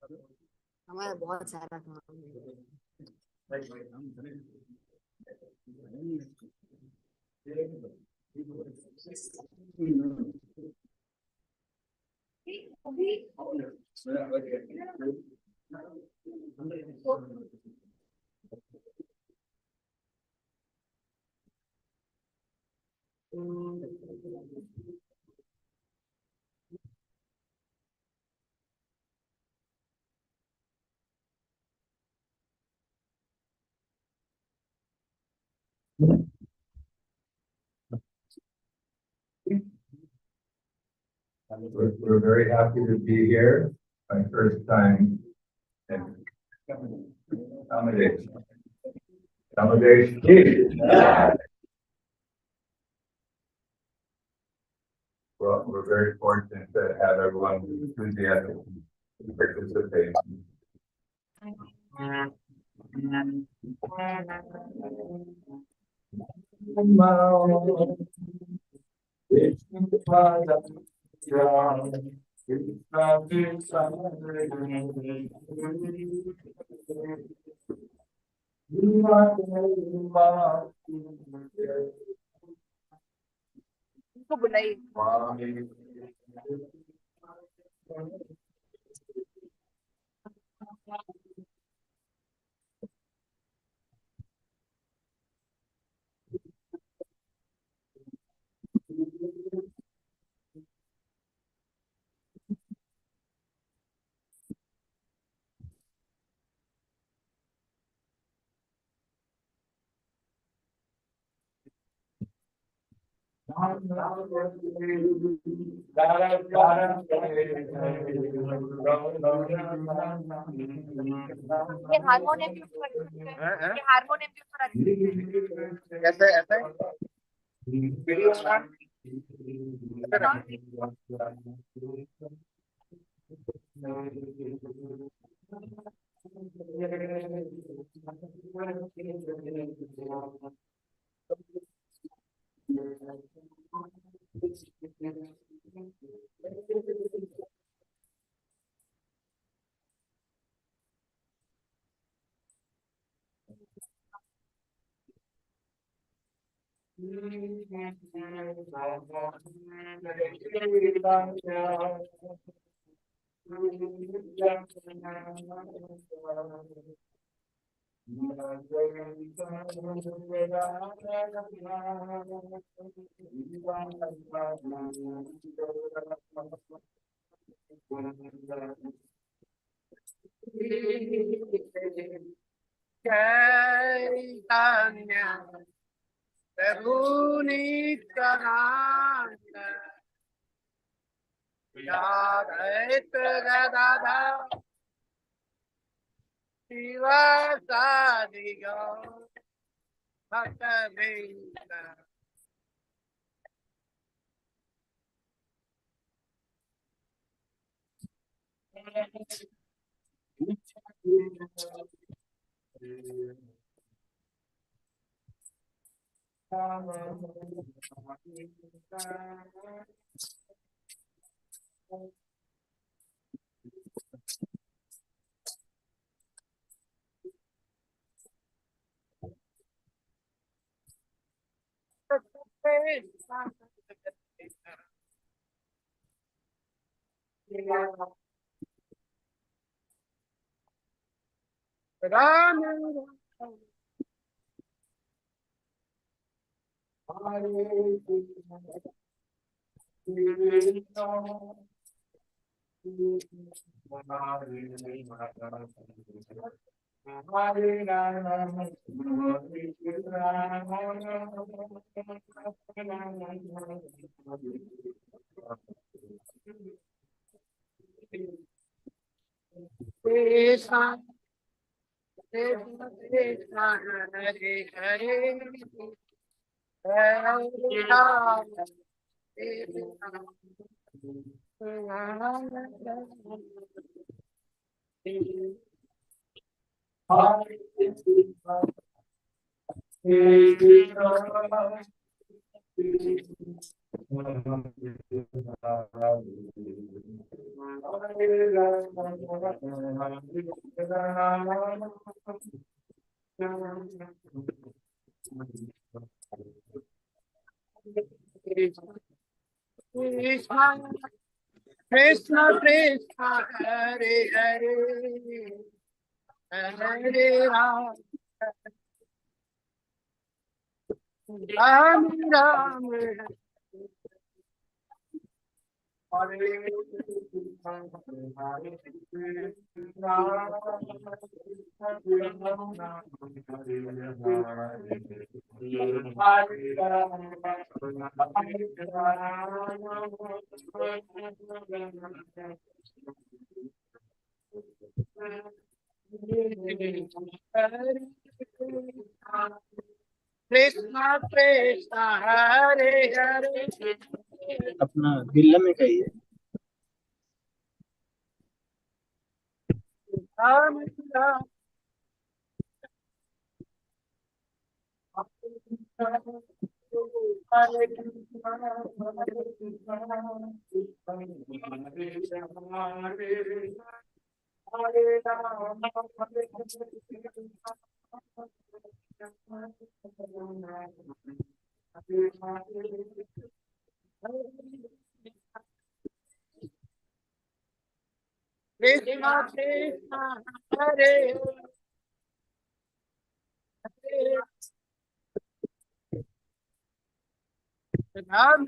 हमारा बहुत सारा काम है। We're very happy to be here. My first time in accommodation. Well, we're very fortunate to have everyone enthusiastic participate. ये harmonium भी ऊपर रखते हैं। ये हार्मोनियम भी ऊपर रखते हैं। कैसे ऐसे चैतन्य प्रभु नित्यानंद अद्वैत गदाधर शिवासादि गौर भक्तवृंद। Ram Hare Hare Krishna, Krishna, Krishna, Hare Hare, Hare Ram, Ram Ram, Krishna Krishna Hare Hare अपना बिल्ला में कही है Ram Ram Krishna Krishna Hare Hare Ram Hare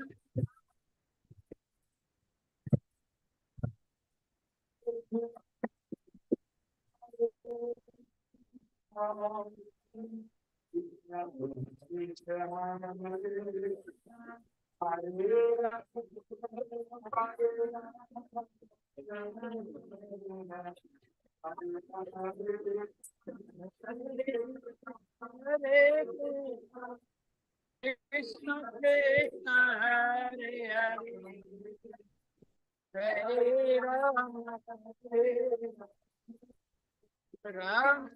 Krishna Krishna Hare Hare Hare Ram Hare Ram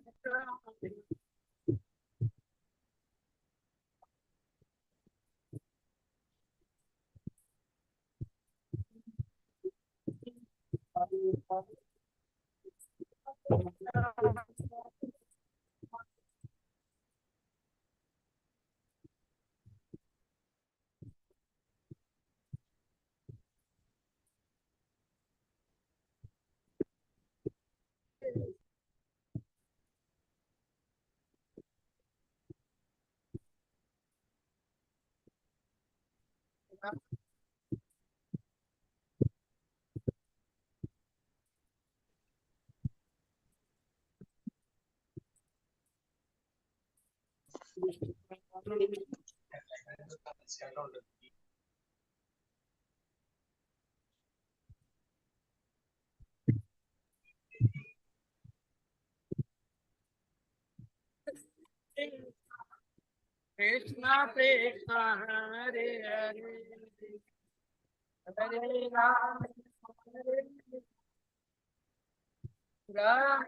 Krishna Krishna Hare Hare Hare Ram Hare Ram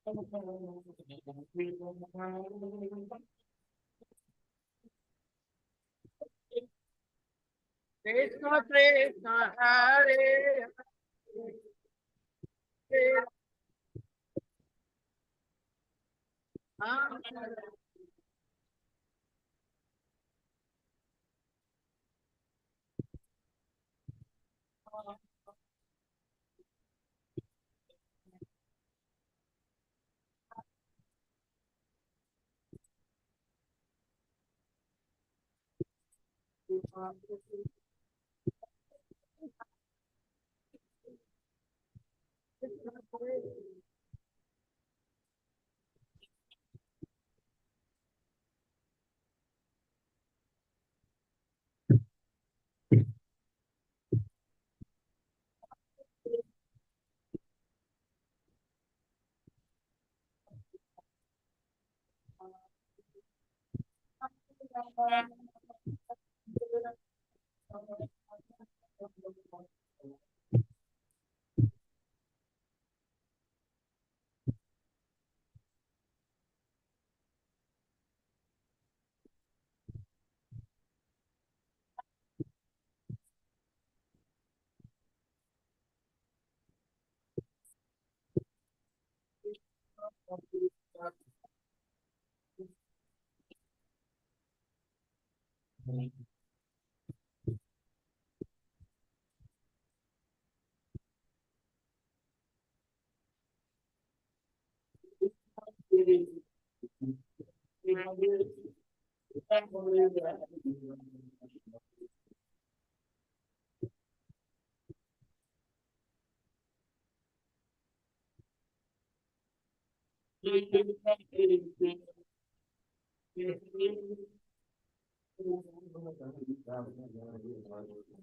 Krishna Krishna Hare Hare Ram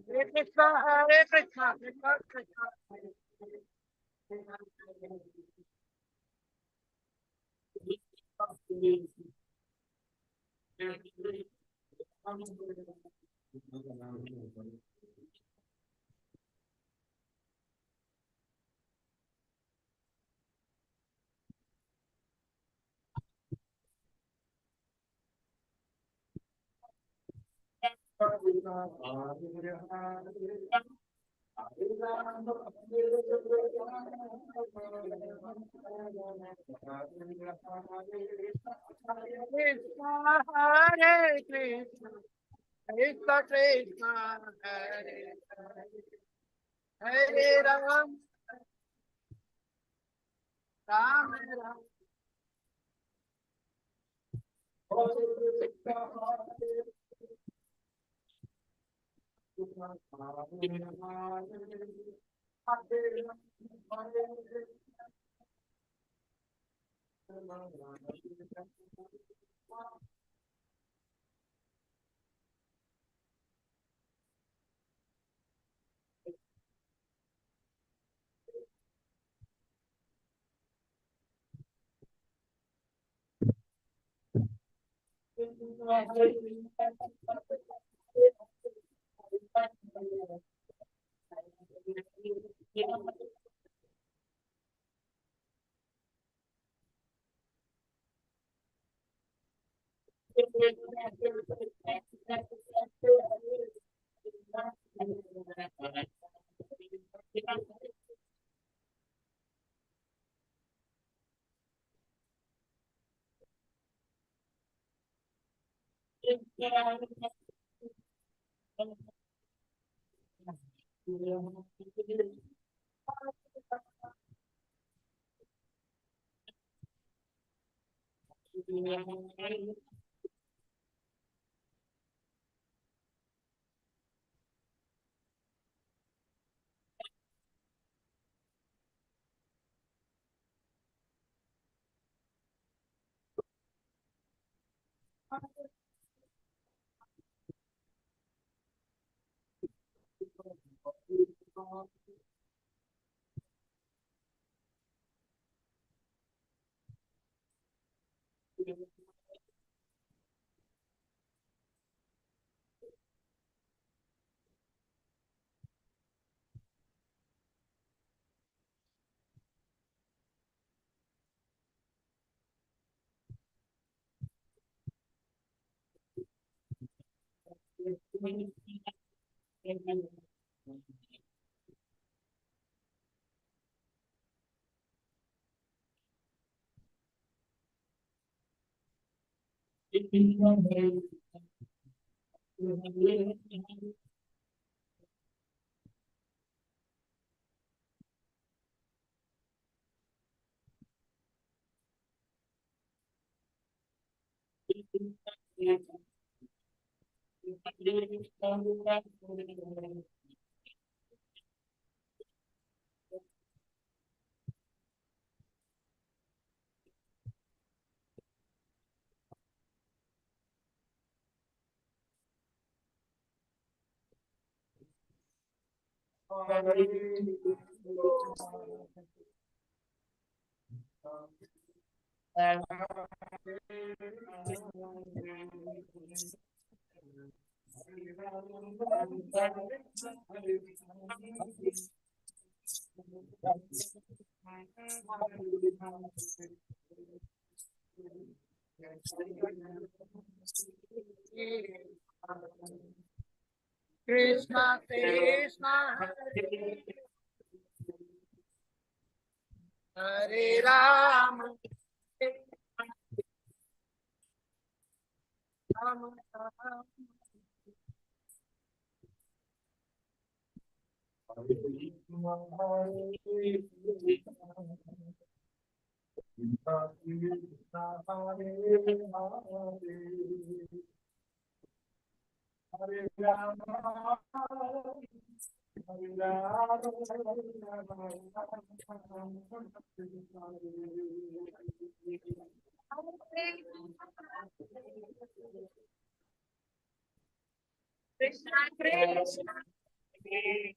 Hare Krishna Hare Krishna Krishna Krishna Krishna Hare Krishna Krishna Krishna Hare Hare Ram Ram Ram Krishna Krishna Hare Rama Rama Rama Krishna Krishna Hare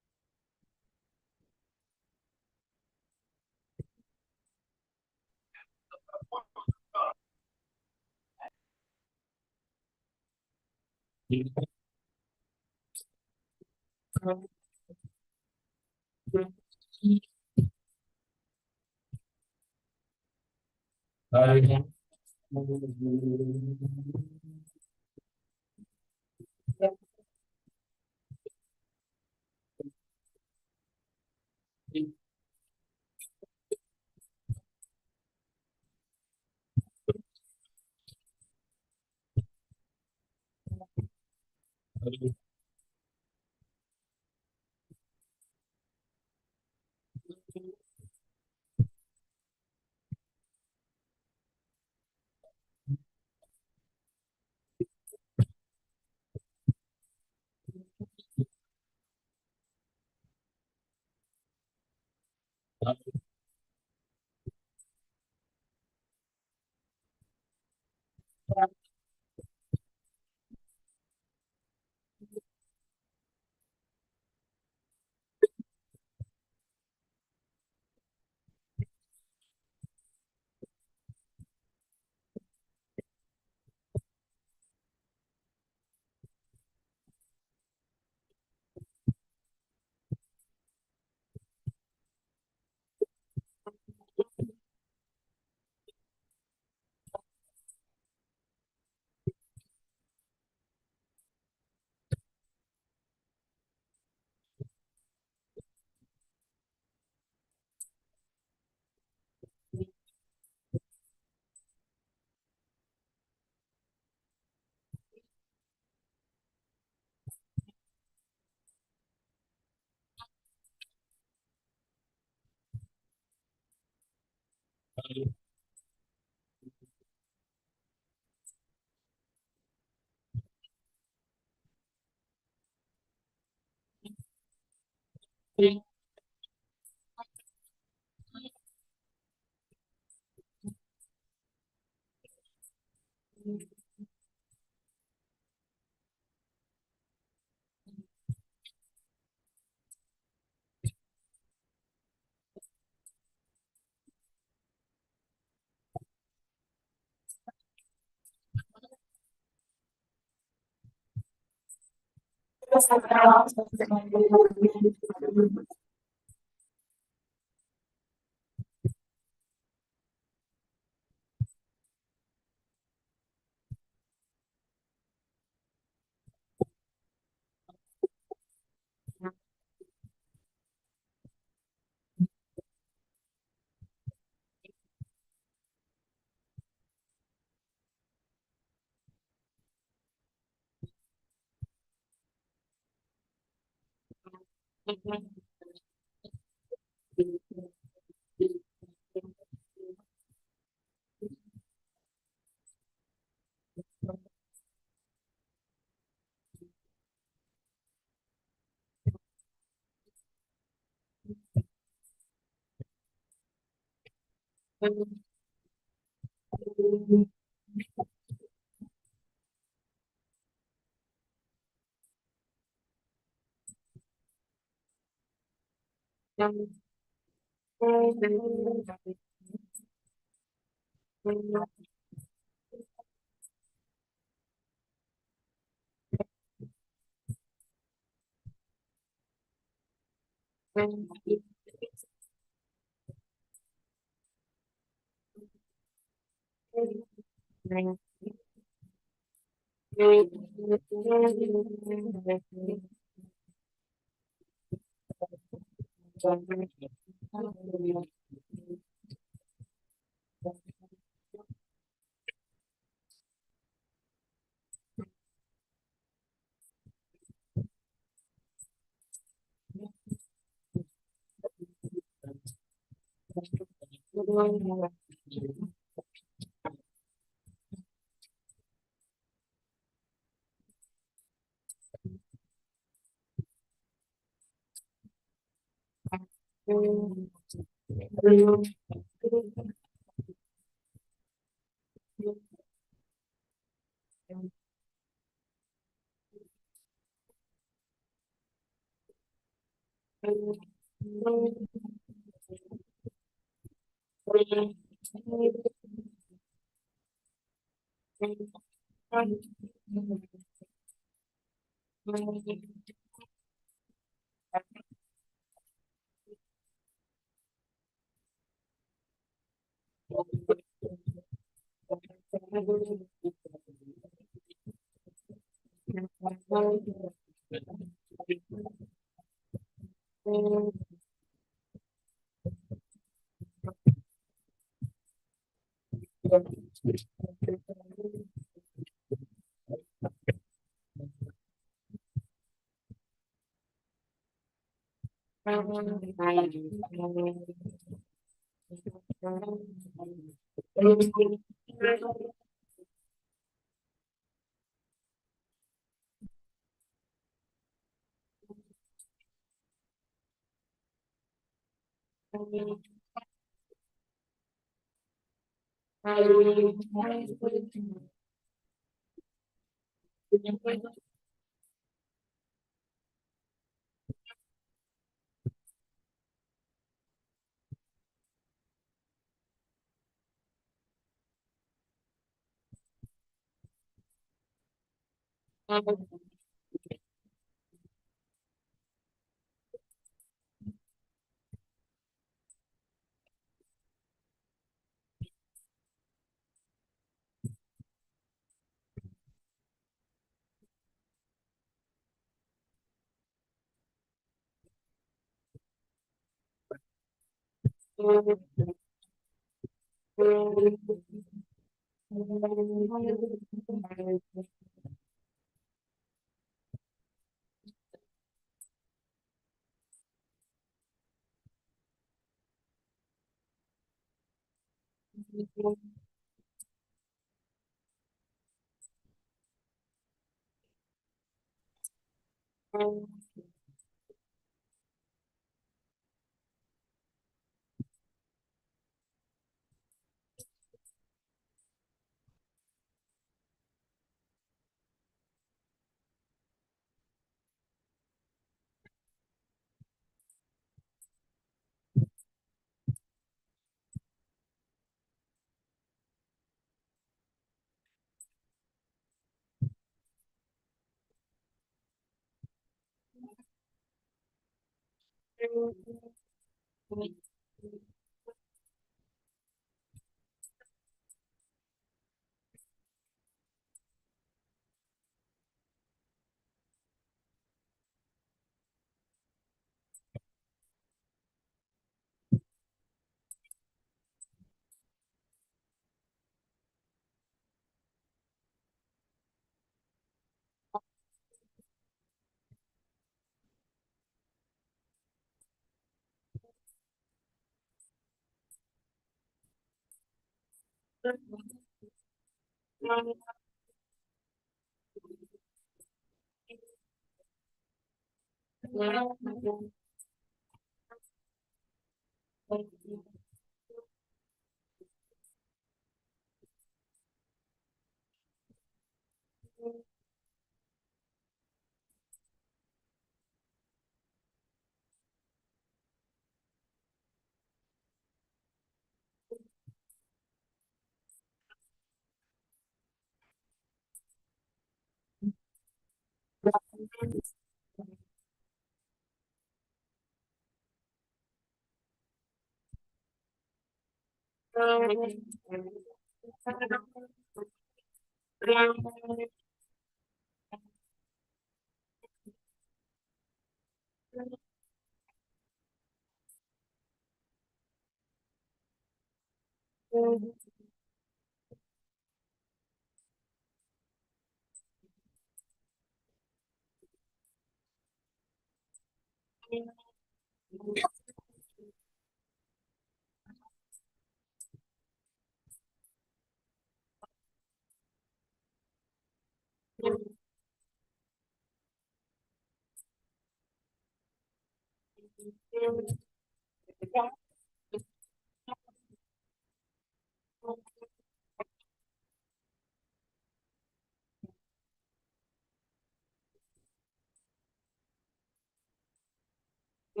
Oh,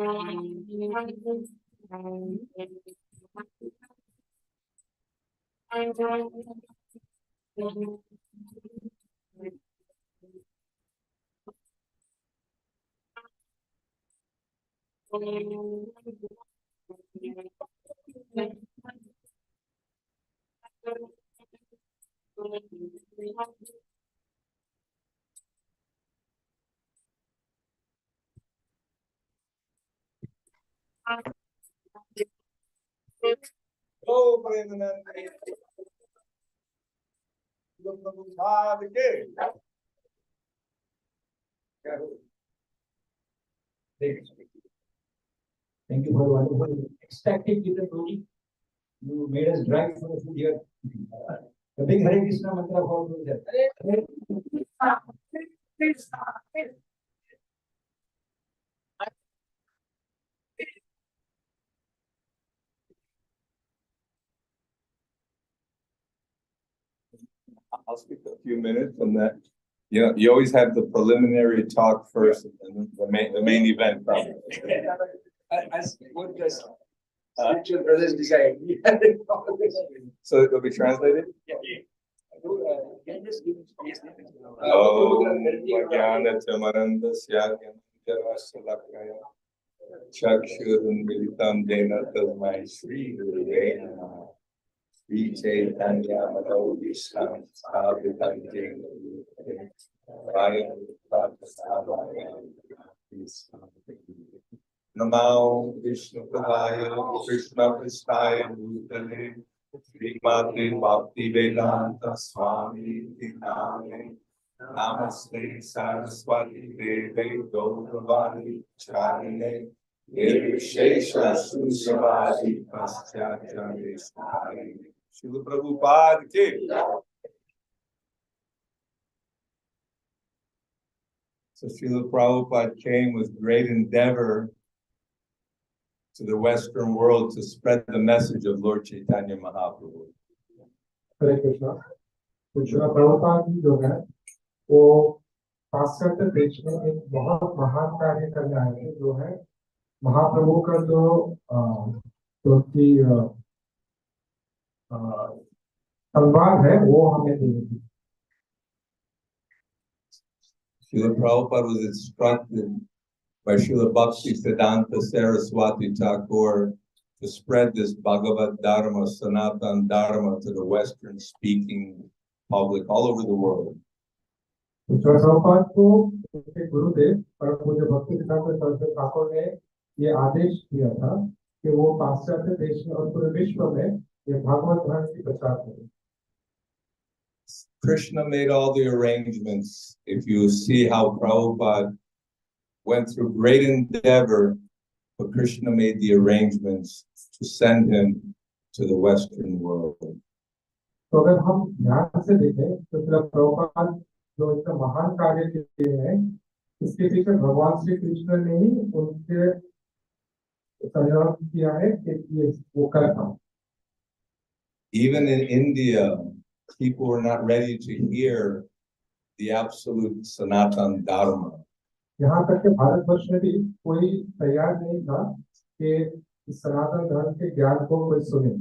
Premanand. Thank you for your wonderful ecstatic with the story. You made us drag for the food here. The big Hare Krishna mantra for that. I'll speak a few minutes on that. You know, you always have the preliminary talk first and then the main event. What does spiritual brothers decide? So it'll be translated? Can you just give space? Chakshurunmilitam Dena Tasmai Shri Gurave Namaha. Shri Chaitanya Madhavisham Sthapitam Jena Vayam Pratasthavayam Namo Vishnu Padaya Krishna Pristaya Bhutale Shri Mate Bhakti Vedanta Swami Diname Namaste Saraswati Deve Gauravani Charine Nirvishesha Susavadi Paschatya Sthari Srila Prabhupada ki. So Srila Prabhupada came with great endeavor to the Western world to spread the message of Lord Chaitanya Mahaprabhu. हरे कृष्णा तो श्रील प्रभुपाद जी जो है वो पाश्चात्य देश में एक बहुत महान कार्य करने आए थे जो है महाप्रभु का जो की संवाद है वो हमें देनी थी. Srila Prabhupada was instructed by Srila Bhakti Siddhanta Saraswati Thakur to spread this Bhagavad Dharma, Sanatan Dharma to the Western speaking public all over the world. Prabhupada को उनके गुरुदेव परम पूज्य भक्ति सिद्धांत सरस्वती ठाकुर ने ये आदेश किया था कि वो पाश्चात्य देश में और पूरे विश्व में ये भागवत धर्म की प्रचार करें. Krishna made all the arrangements. If you see how Prabhupada went through great endeavor, but Krishna made the arrangements to send him to the Western world. तो अगर हम ध्यान से देखें तो श्रील प्रभुपाद जो इतना महान कार्य किए हैं इसके पीछे भगवान श्री कृष्ण ने ही उनके सहयोग किया है कि ये वो कर पाए. Even in India, people were not ready to hear the absolute Sanatan Dharma. यहाँ तक कि भारतवर्ष में भी कोई तैयार नहीं था कि इस सनातन धर्म के ज्ञान को कोई सुने.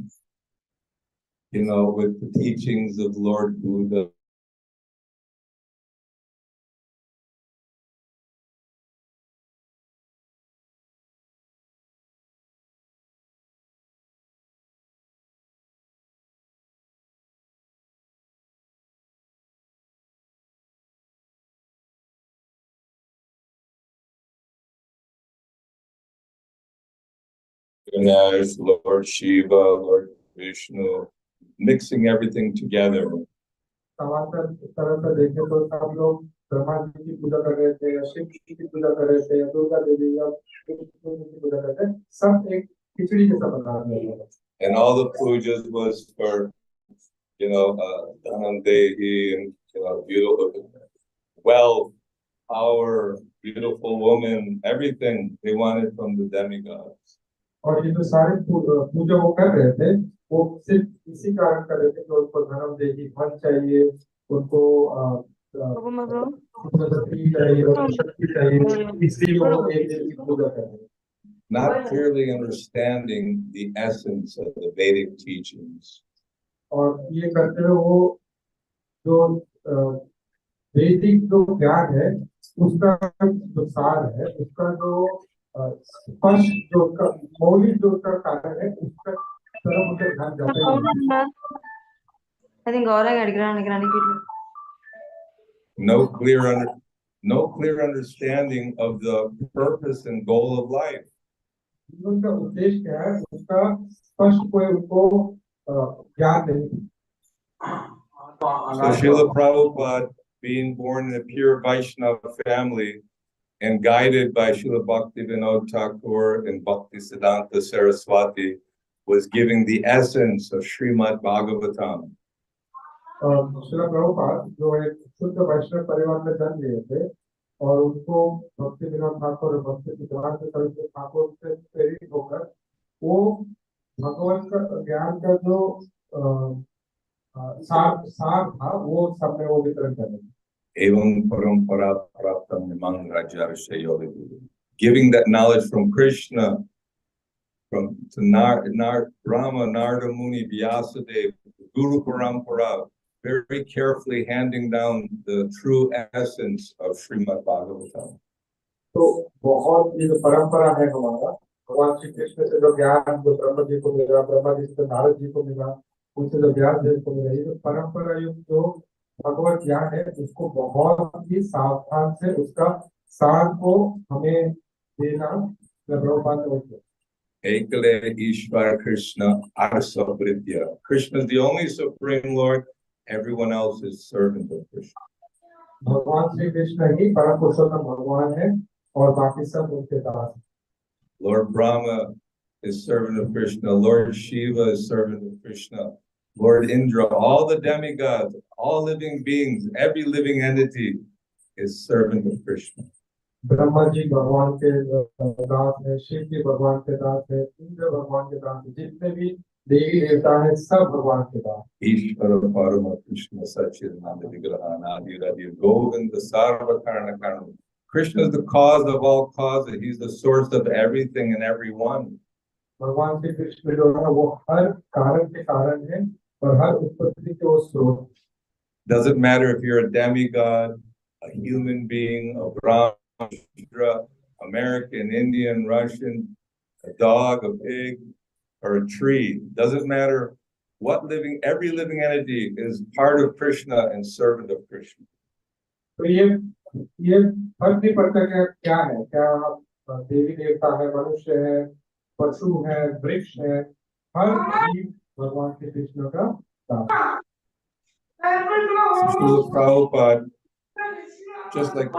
You know, with the teachings of Lord Buddha. As Lord Shiva, Lord Vishnu, mixing everything together. समांतर तरह से देखें तो सब लोग ब्रह्मा जी की पूजा कर रहे थे, शिव जी की पूजा कर रहे थे, दुर्गा देवी की पूजा कर रहे थे, सब एक खिचड़ी के सब बना रहे थे. And all the pujas was for, you know, Dhanam Dehi and, you know, beautiful, wealth, power, beautiful woman, everything they wanted from the demigods. और ये जो सारे पूजा वो कर रहे थे वो सिर्फ इसी कारण कर रहे थे कि उनको धर्म देगी धन चाहिए, उनको शक्ति चाहिए, इसलिए वो एक देवी की पूजा कर रहे थे. not clearly understanding the essence of the Vedic teachings. और ये करते हुए वो जो वैदिक जो ज्ञान है उसका जो सार है उसका जो स्पष्ट जो उसका मौलिक जो उसका कारण है उसका तरफ उनका ध्यान जाता ही नहीं। I think Gaurav அடிக்கிறான் நினைக்கிறேன் அன்னைக்கு. No clear understanding of the purpose and goal of life. जीवन का उद्देश्य क्या है उसका स्पष्ट कोई उनको ज्ञान नहीं। So Srila Prabhupada, being born in a pure Vaishnava family and guided by Srila Bhaktivinoda Thakur and Bhaktisiddhanta Saraswati, was giving the essence of Srimad Bhagavatam. Srila Prabhupada जो एक शुद्ध वैष्णव परिवार में जन्म लिए थे और उनको भक्ति विनोद ठाकुर और भक्ति सिद्धांत सरस्वती ठाकुर से प्रेरित होकर वो भगवत का ज्ञान का जो सार था वो सब में वो वितरण कर रहे Evam parampara praptam nimang rajarasya yoga. Giving that knowledge from Krishna, from to Brahma, Narada Muni, Vyasadeva, Guru Parampara, very carefully handing down the true essence of Srimad Bhagavatam. तो बहुत ये जो परंपरा है हमारा भगवान श्री कृष्ण से जो ज्ञान जो ब्रह्मा जी को मिला, ब्रह्मा जी से नारद जी को मिला, उनसे जो व्यास देव को मिला, ये जो परंपरा युक्त जो भगवत ज्ञान है उसको बहुत ही सावधान से उसका सार को हमें देना प्रभुपाद ने बोला। Ekale Ishvara Krishna Arsa Pritya. Krishna is the only Supreme Lord. Everyone else is servant of Krishna. भगवान श्री कृष्ण ही परम पुरुषोत्तम भगवान है और बाकी सब उनके दास। Lord Brahma is servant of Krishna. Lord Shiva is servant of Krishna. Lord Indra, all the demigods, all living beings, every living entity is servant of Krishna. Brahma ji भगवान के दास है, शिव जी भगवान के दास है, इंद्र भगवान के दास है, जितने भी देवी देवता है सब भगवान के दास। Ishvara Parama Krishna Satchidananda Vigrahana Adhiradir Govinda Sarva Karana Karana. Krishna is the cause of all causes. He's the source of everything and everyone. भगवान श्री कृष्ण जो है वो हर कारण के कारण है और हर उत्पत्ति के वो स्रोत। Doesn't matter if you're a demigod, a human being, a Brahma, American, Indian, Russian, a dog, a pig, or a tree. Doesn't matter what every living entity is part of Krishna and servant of Krishna. तो ये फर्क नहीं पड़ता क्या है, क्या देवी देवता है, मनुष्य है, पशु है, वृक्ष है, हर जीव भगवान श्री कृष्ण का दास। Srila Prabhupada, just like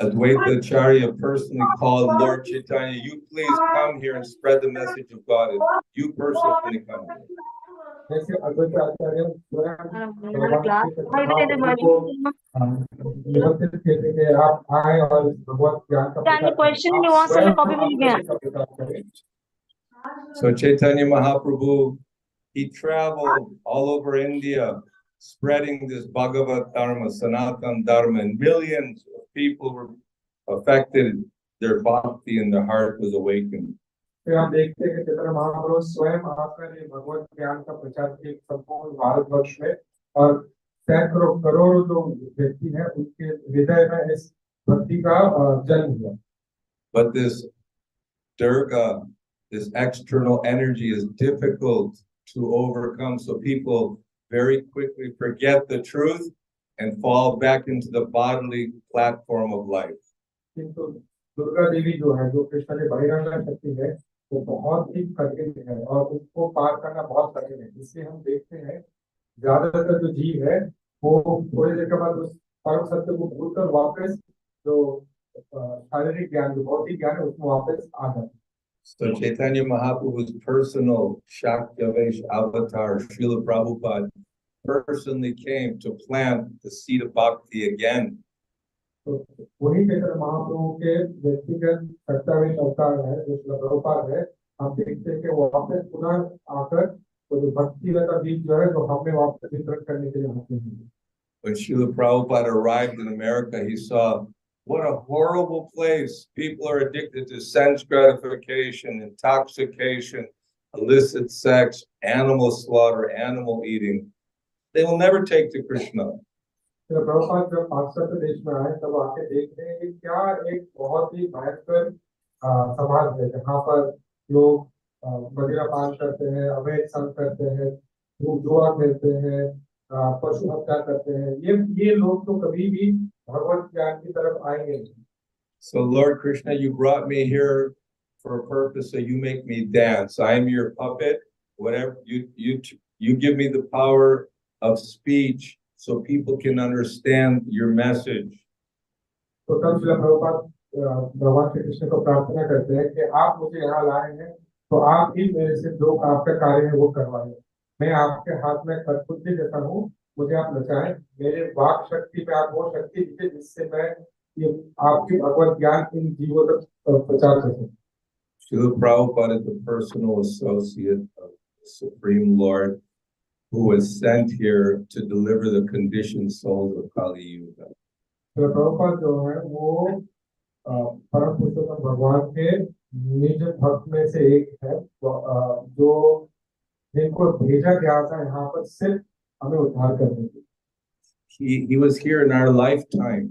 Advaita Acharya personally called Lord Chaitanya, you please come here and spread the message of God. You personally come here. जैसे अद्वैत आचार्य निमंत्रित किए थे आप आए और भगवत ज्ञान का question you asked on the copy मिल गया। So Chaitanya Mahaprabhu, he traveled all over India, spreading this Bhagavad Dharma, Sanatan Dharma, and millions of people were affected. Their bhakti and their heart was awakened. फिर हम देखते हैं कि चैतन्य महाप्रभु स्वयं आकर भगवत ज्ञान का प्रचार किए संपूर्ण भारतवर्ष में और सैकड़ों करोड़ों जो व्यक्ति हैं उनके हृदय में इस भक्ति का जन्म हुआ। But this Durga, this external energy is difficult to overcome, so people very quickly forget the truth and fall back into the bodily platform of life. किंतु दुर्गा देवी जो है, जो कृष्ण की बहिरंग शक्ति है, वो बहुत ही कठिन है और उसको पार करना बहुत कठिन है। इसलिए हम देखते हैं ज्यादातर जो जीव है वो थोड़ी देर के बाद उस परम सत्य को भूलकर वापस जो शारीरिक ज्ञान, जो भौतिक ज्ञान है उसमें वापस आ जाते हैं। So Chaitanya Mahaprabhu's personal Shakyavesh avatar, Srila Prabhupada, personally came to plant the seed of bhakti again. तो वही चैतन्य महाप्रभु के व्यक्तिगत सत्यावेश अवतार है जो श्रील प्रभुपाद है। हम देखते हैं कि वो वापस पुनः आकर वो जो भक्ति का बीज जो है जो हमें वापस वितरण करने के लिए आते हैं। When Srila Prabhupada arrived in America, he saw What a horrible place. People are addicted to sense gratification, intoxication, illicit sex, animal slaughter, animal eating. They will never take to Krishna. तो प्रभुपाद जब पाश्चात्य देश में आए तब आके देख रहे हैं कि क्या एक बहुत ही भयंकर समाज है जहाँ पर लोग मदिरा पान करते हैं, अवैध संग करते हैं, जुआ खेलते हैं, पशु हत्या करते हैं। ये लोग तो कभी भी भगवत ज्ञान की तरफ आएंगे नहीं। So Lord Krishna, you brought me here for a purpose, so you make me dance. I am your puppet. Whatever you give me the power of speech so people can understand your message. तो तब श्रील प्रभुपाद भगवान श्री कृष्ण को प्रार्थना करते हैं कि आप मुझे यहाँ लाए हैं तो आप ही मेरे से जो आपका कार्य है वो करवाएं। मैं आपके हाथ में कठपुतली जैसा हूँ, मुझे आप नचाएं। मेरे वाक शक्ति पे आप वो शक्ति दीजिए जिससे मैं ये आपकी भगवत ज्ञान इन जीवों तक प्रचार कर सकूं। Srila Prabhupada is the personal associate of the Supreme Lord who was sent here to deliver the conditioned souls of Kali Yuga. Srila Prabhupada जो है वो परम पुरुषोत्तम भगवान के निज भक्त में से एक है जो जिनको भेजा गया था यहाँ पर सिर्फ हमें उद्धार करने के लिए। He was here in our lifetime.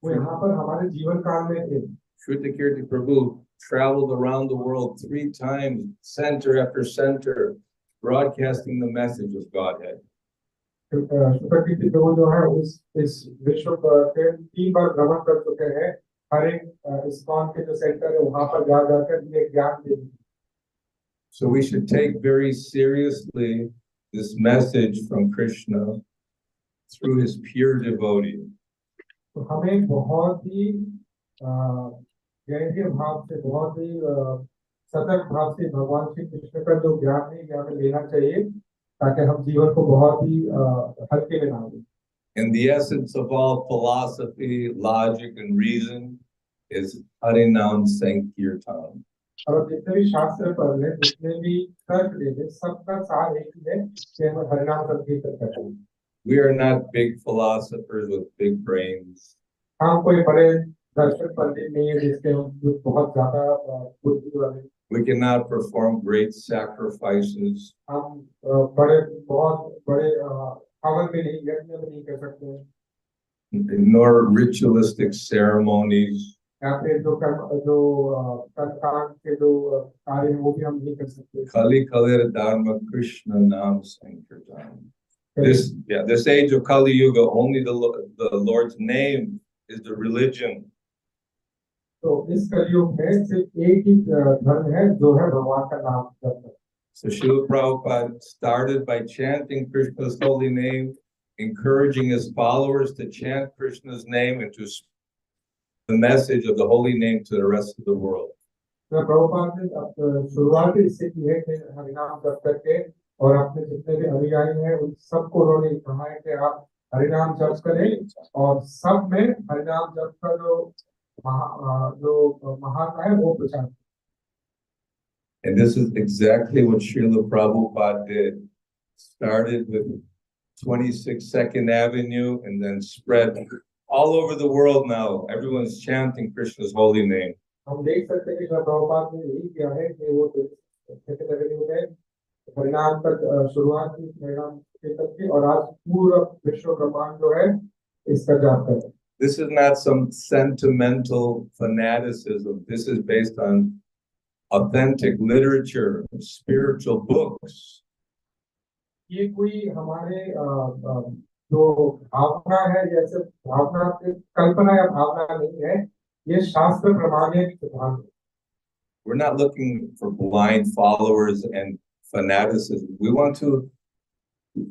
वो यहाँ पर हमारे जीवन काल में थे। Shrita Kirti Prabhu traveled around the world 3 times, center after center, broadcasting the message of Godhead. Shrita कीर्ति प्रभु जो है इस विश्व के 3 बार भ्रमण कर चुके हैं। हर एक इस्कॉन के जो सेंटर है वहाँ पर जा जाकर ये ज्ञान दे। So we should take very seriously this message from Krishna through his pure devotee. तो हमें बहुत ही गहरे भाव से, बहुत ही सतर्क भाव से भगवान श्री कृष्ण का जो ज्ञान है ये हमें लेना चाहिए ताकि हम जीवन को बहुत ही हल्के में ना लें। And the essence of all philosophy, logic, and reason is Harinam Sankirtan. और जितने भी शास्त्र पढ़ ले, जितने भी तर्क ले ले, सबका सार एक ही है कि हमें हरिनाम संकीर्तन करना है। We are not big philosophers with big brains. हम कोई बड़े दर्शन पंडित नहीं है जिसके हम बहुत ज्यादा बुद्धि वाले। We cannot perform great sacrifices. हम बहुत बड़े हवन में नहीं, यज्ञ में नहीं कर सकते, nor ritualistic ceremonies. या फिर जो कर्मकांड के जो कार्य हैं वो भी हम नहीं कर सकते। Kali Kalira Dharma Krishna Nam Sankirtan. This age of Kali Yuga, only the Lord's name is the religion. तो इस कलयुग में सिर्फ एक ही धर्म है जो है भगवान का नाम जपना। So Srila Prabhupada started by chanting Krishna's holy name, encouraging his followers to chant Krishna's name and to spread the message of the holy name to the rest of the world. तो प्रभुपाद ने शुरुआत इससे की है कि हरिनाम जप करके और अपने जितने भी अनुयायी हैं उन सबको उन्होंने कहा है कि आप हरिनाम जप करें और सब में हरिनाम जप का जो महात्मा है वो प्रचार। And this is exactly what Srila Prabhupada did. Started with 26 Second Avenue and then spread all over the world now. Everyone's chanting Krishna's holy name. हम देख सकते हैं कि प्रभुपाद ने यही किया है कि वो परिणाम तक शुरुआत की, परिणाम की और आज पूरा विश्व ब्रह्मांड जो है इसका जाप कर रहे हैं। This is not some sentimental fanaticism. This is based on authentic literature, spiritual books. ये कोई हमारे जो भावना है, जैसे भावना कल्पना या भावना नहीं है, ये शास्त्र प्रमाणित सिद्धांत है। We're not looking for blind followers and fanaticism. We want to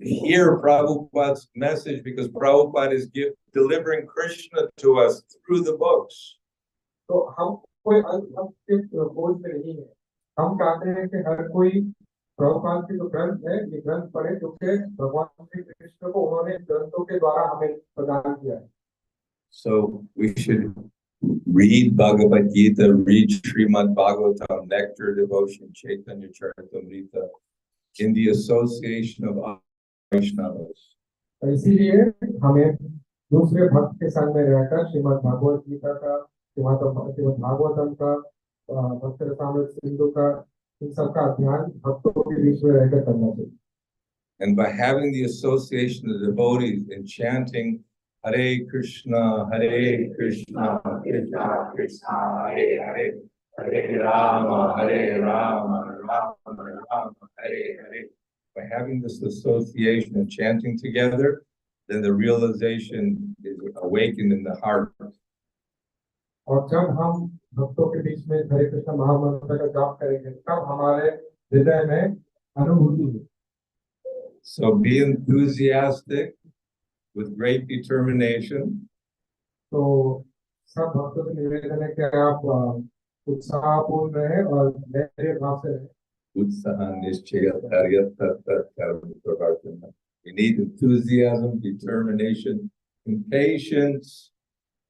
hear Prabhupada's message because Prabhupada is delivering Krishna to us through the books. तो हम कोई बोझ में नहीं है, हम चाहते हैं कि हर कोई प्रभुपाद के जो ग्रंथ है ये ग्रंथ पढ़े क्योंकि भगवान श्री कृष्ण को उन्होंने ग्रंथों के द्वारा हमें प्रदान किया है। So we should read Bhagavad Gita, read Srimad Bhagavatam, Nectar Devotion, Chaitanya Charitamrita, in the association of Vaishnavas. इसीलिए हमें दूसरे भक्त के संग में रहकर श्रीमद् भागवत गीता का, श्रीमद् भागवतम का, भक्त रसामृत सिंधु का, इन सबका अध्ययन भक्तों के बीच में रहकर करना चाहिए। And by having the association of devotees and chanting Hare Krishna, Krishna Krishna, Hare Hare, Hare Rama, Rama Rama, Hare Hare. By having this association and chanting together, then the realization is awakened in the heart. और जब हम भक्तों के बीच में हरे कृष्ण महामंत्र का जाप करेंगे, तब हमारे हृदय में अनुभूति है। So be enthusiastic with great determination. तो सब भक्तों से निवेदन है कि आप उत्साहपूर्ण रहे और धैर्य भाव से रहे। We need enthusiasm, determination, and patience.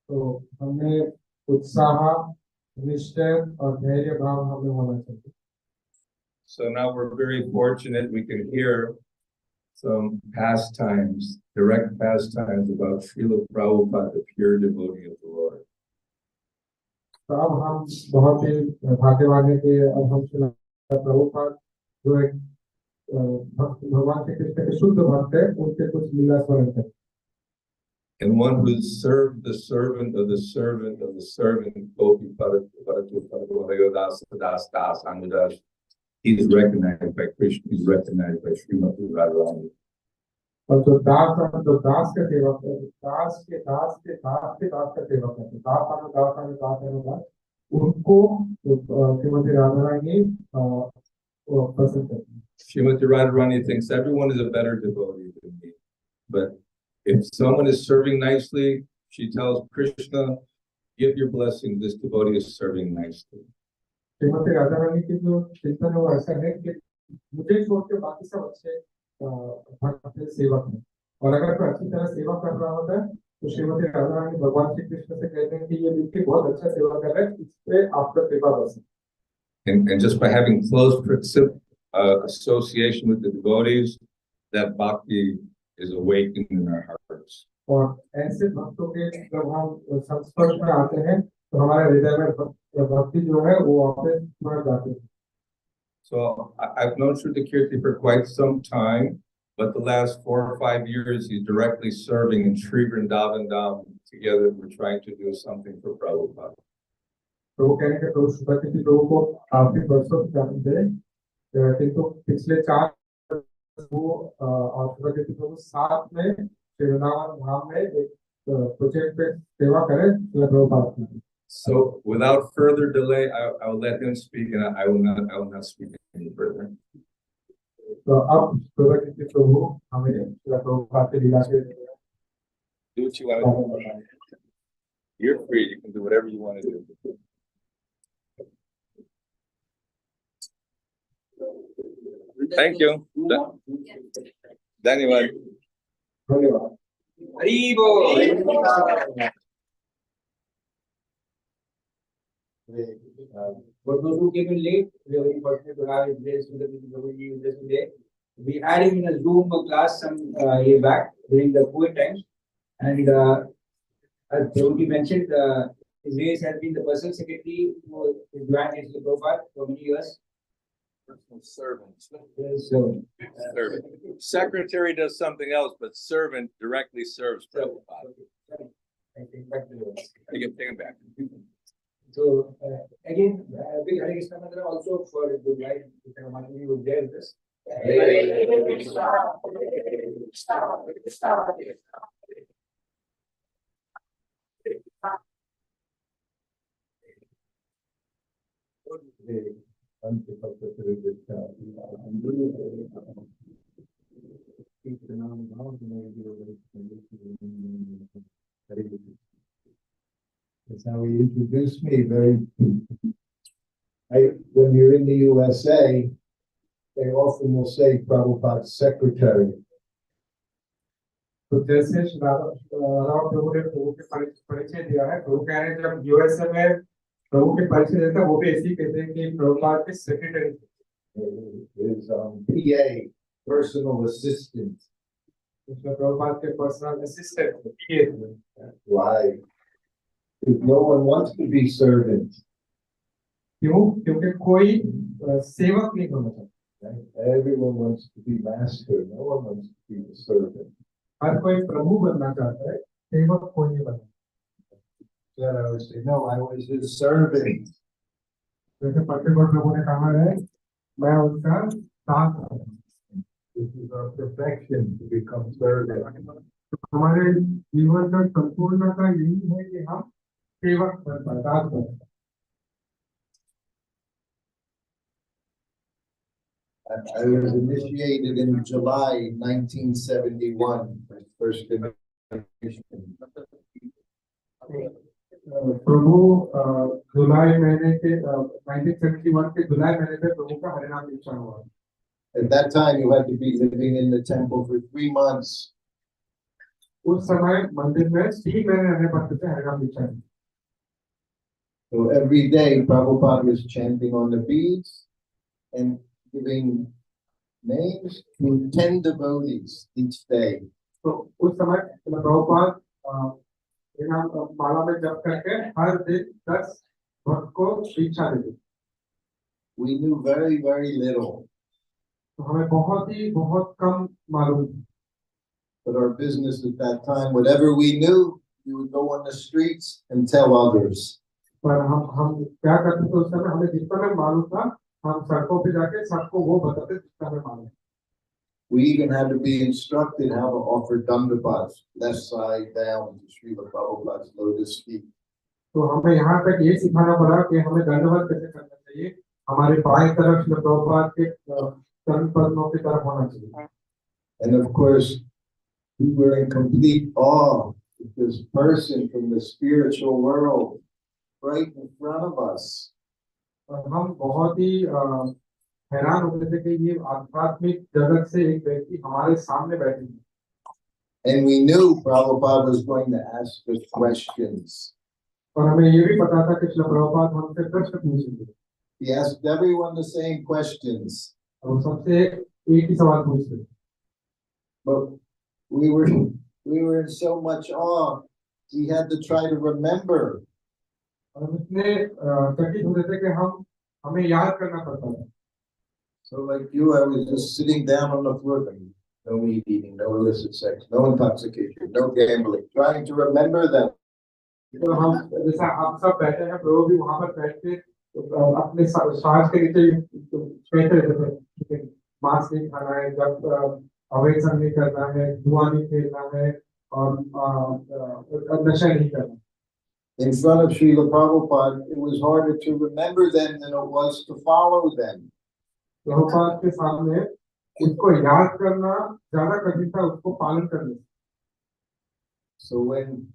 तो हमें उत्साह, निश्चय और धैर्य भाव हमें होना चाहिए। So now we're very fortunate we can hear some pastimes, direct pastimes about Srila Prabhupada, the pure devotee of the Lord. तो अब हम बहुत ही भाग्यवान हैं कि अब हम श्रील प्रभुपाद जो एक भगवान श्री कृष्ण के शुद्ध भक्त है, उनसे कुछ लीला स्मरण करें। And one who served the servant of the servant of the servant, he's recognized by Krishna, he's recognized by Srimati Radharani. और जो दास का सेवक है, दास के दास के दास के दास का सेवक है, दास उनको श्रीमती राधारानी पसंद करती है। Srimati Radharani thinks everyone is a better devotee than me, but if someone is serving nicely, she tells Krishna, give your blessing, this devotee is serving nicely. Shrimati Radharani की जो चिंतन है वो ऐसा है कि मुझे छोड़ के बाकी सब अच्छे भक्त सेवक हैं, और अगर कोई अच्छी तरह सेवा कर रहा होता है तो श्रीमती राधारानी भगवान श्री कृष्ण से कहते हैं कि ये व्यक्ति बहुत अच्छा सेवा कर रहा है, इस पे आपका कृपा बरसे। And just by having close association with the devotees, that bhakti is awakened in our hearts. और ऐसे भक्तों के जब हम संस्पर्श में आते हैं तो हमारे हृदय में भक्ति जो है वो वापस बढ़ जाती है। So I've known Srila Kirti for quite some time, but the last 4 or 5 years he's directly serving in Sri Vrindavan Dham. Together we're trying to do something for Prabhupada. तो वो कहने के प्रभु सुभद्र जी लोगों को काफी वर्षों से जानते हैं, किंतु पिछले 4 वो और सुभद्र जी प्रभु साथ में श्री वृंदावन धाम में एक प्रोजेक्ट पे सेवा करें प्रभुपाद की। So without further delay, I will let him speak, and I will not speak any further. तो अब सुभद्र जी प्रभु हमें प्रभुपाद से लीला के Do what you want to do. You're free. You can do whatever you want to do. Thank you. Dhanyavad. धन्यवाद। For those who came in late, we are very fortunate to have Vijay Sudaji with us today. We had him in a Zoom class some year back during the COVID times, and as Prabhuji mentioned, Vijay has been the personal secretary who is joined the Prabhupada for many years. Servant. So, Servant. Secretary does something else, but servant directly serves Prabhupada. I think back to the You can take him back. So again, big Hare Krishna mantra also for the guide, Manji was there with us. That's how he introduced me. When you're in the USA, they often will say Prabhupada's secretary. तो जैसे राव प्रभु ने प्रभु के परिचय दिया है, प्रभु कह रहे हैं जब यूएसए में प्रभु के परिचय देता है वो भी ऐसी कहते हैं कि प्रभुपाद के secretary His PA, personal assistant. इसलिए प्रभुपाद के पर्सनल असिस्टेंट थे, PA थे। Why? Because no one wants to be servant. क्यों? क्योंकि कोई सेवक नहीं होना चाहता। Right? Everyone wants to be master. No one wants to be the servant. हर कोई प्रभु बनना चाहता है, सेवक कोई नहीं बनना। Then I would say, no, I was his servant. जैसे प्रतिभा प्रभु ने कहा है, मैं उनका दास हूँ। This is our perfection to become servant. हमारे जीवन का संपूर्णता यही है कि हम सेवक बन पाए, दास बन पाए। I was initiated in July 1971, my first initiation. प्रभु जुलाई महीने के 1971 के जुलाई महीने में प्रभु का हरिनाम दीक्षा हुआ। At that time, you had to be living in the temple for 3 months. उस समय मंदिर में 3 महीने रहने पड़ते थे हरिनाम दीक्षा में। So every day, Prabhupada was chanting on the beads and giving names to 10 devotees each day. तो उस समय प्रभुपाद माला में जप करके हर दिन 10 भक्त को दीक्षा देते। We knew very, very little, तो हमें बहुत कम मालूम था। but our business at that time, whatever we knew, we would go on the streets and tell others. पर हम क्या करते थे उस समय, हमें जितना हमें मालूम था हम सड़कों पे जाके सबको वो बताते जितना हमें मालूम। We even had to be instructed how to offer dandavats, left side down to Srila Prabhupada's lotus feet. तो हमें यहाँ तक ये सिखाना पड़ा कि हमें दंडवत कैसे करना चाहिए, हमारे बाएं तरफ श्री प्रभुपाद के चरण पद्मों की तरफ होना चाहिए। And of course, we were in complete awe of this person from the spiritual world right in front of us. हम बहुत ही हैरान होते थे कि ये आध्यात्मिक जगत से एक व्यक्ति हमारे सामने बैठे हैं। And we knew Prabhupada was going to ask us questions. और हमें ये भी पता था कि श्री प्रभुपाद हमसे प्रश्न पूछेंगे। He asked everyone the same questions. और सबसे एक ही सवाल पूछते थे। But we were in so much awe, we had to try to remember. और हम इतने चकित होते थे कि हमें याद करना पड़ता था। So like you, I was just sitting down on the floor, thinking, no meat eating, no illicit sex, no intoxication, no gambling, trying to remember them. तो हम जैसा आप सब बैठे हैं, प्रभु भी वहां पर बैठ के अपने श्वास के नीचे बैठे रहते थे। मांस नहीं खाना है, जब अवैध संग नहीं करना है, जुआ नहीं खेलना है और नशा नहीं करना। In front of Srila Prabhupada, it was harder to remember them than it was to follow them. Prabhupada के सामने उसको याद करना ज्यादा कठिन था, उसको पालन करने। So when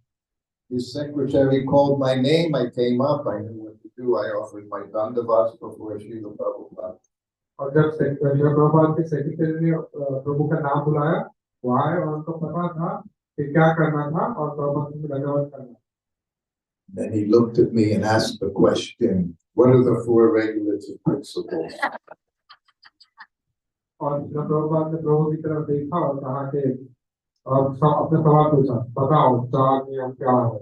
his secretary called my name, I came up, I knew what to do. I offered my dandavats before Srila Prabhupada. और जब प्रभुपाद के सेक्रेटरी ने प्रभु का नाम बुलाया, वो आए और उनको पता था कि क्या करना था और प्रभुपाद को धन्यवाद करना। Then he looked at me and asked the question, what are the 4 regulative principles? और जब प्रभुपाद ने प्रभु की तरफ देखा और कहा कि अपने सवाल पूछा, बताओ 4 नियम क्या है?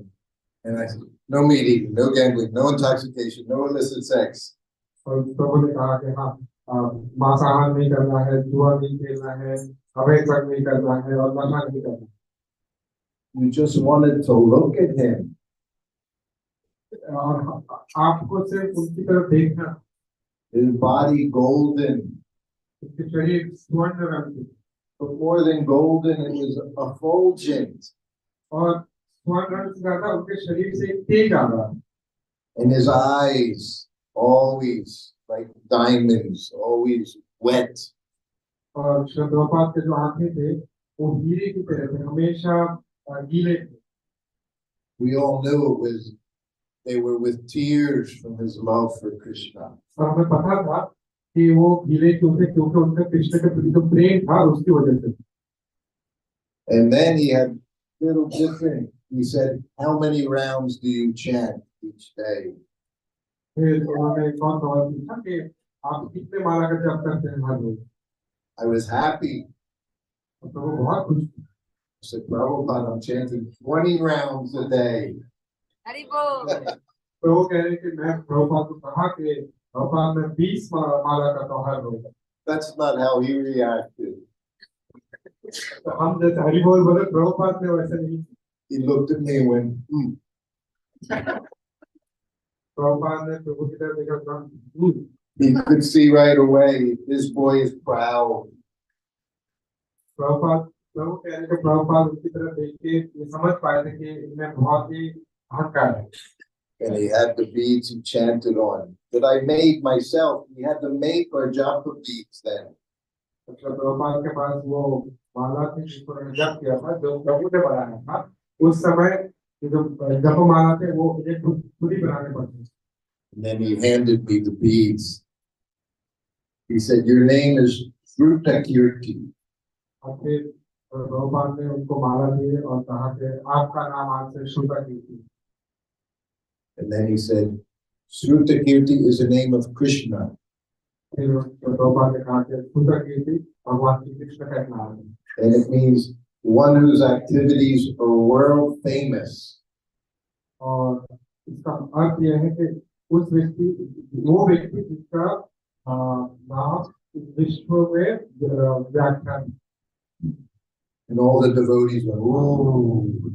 And I said, no meat eating, no gambling, no intoxication, no illicit sex. और प्रभु ने कहा कि हाँ, मांसाहार नहीं करना है, जुआ नहीं खेलना है, अवैध संग नहीं करना है और नशा नहीं करना। We just wanted to look at him. और आपको सिर्फ उनकी तरफ देखना। His body golden. उसके शरीर स्वर्ण रंग के। But more than golden, it was effulgent. और स्वर्ण रंग से ज्यादा उनके शरीर से एक तेज आ रहा। And his eyes always like diamonds, always wet. और श्री प्रभुपाद के जो आंखें थे, वो हीरे की तरह थे, हमेशा गीले थे। We all knew it was, they were with tears from his love for Krishna. और हमें पता था कि वो गीले क्यों थे, क्योंकि उनका कृष्ण के प्रति जो प्रेम था उसकी वजह से। And then he had little different, he said, how many rounds do you chant each day? फिर उन्होंने एक और सवाल पूछा कि आप कितने माला का जप करते हैं हर रोज? I was happy. तो वो बहुत खुश थे। said, Prabhupada, I'm chanting 20 rounds a day. Haribol. तो वो कह रहे कि मैं प्रभुपाद को कहा कि प्रभुपाद मैं 20 माला करता हूँ हर रोज। That's not how he reacted. तो हम जैसे हरि बोल बोले प्रभुपाद ने वैसे नहीं। He looked at me and went, Prabhupada ने प्रभु की तरफ देखा था। He could see right away, this boy is proud. Prabhupada प्रभु कह रहे थे प्रभुपाद उसकी तरफ देख के ये समझ पाए थे कि इनमें बहुत ही अहंकार है। And he had the beads he chanted on that I made myself. We had to make our japa beads then. Prabhupada के पास वो माला थी जिसको जप किया था जो प्रभु ने बनाया था उस समय जो जप माला थे वो मुझे खुद ही बनाने पड़ते। And then he handed me the beads. He said, your name is Srutakirti. और फिर प्रभुपाद ने उनको माला दी और कहा कि आपका नाम आज से श्रुताकीर्ति। And then he said, Srutakirti is the name of Krishna. फिर प्रभुपाद ने कहा कि श्रुताकीर्ति भगवान श्री कृष्ण का नाम है। And it means one whose activities are world famous. और इसका अर्थ यह है कि उस व्यक्ति वो व्यक्ति जिसका नाम विश्व में व्याख्यान। And all the devotees went, ooh.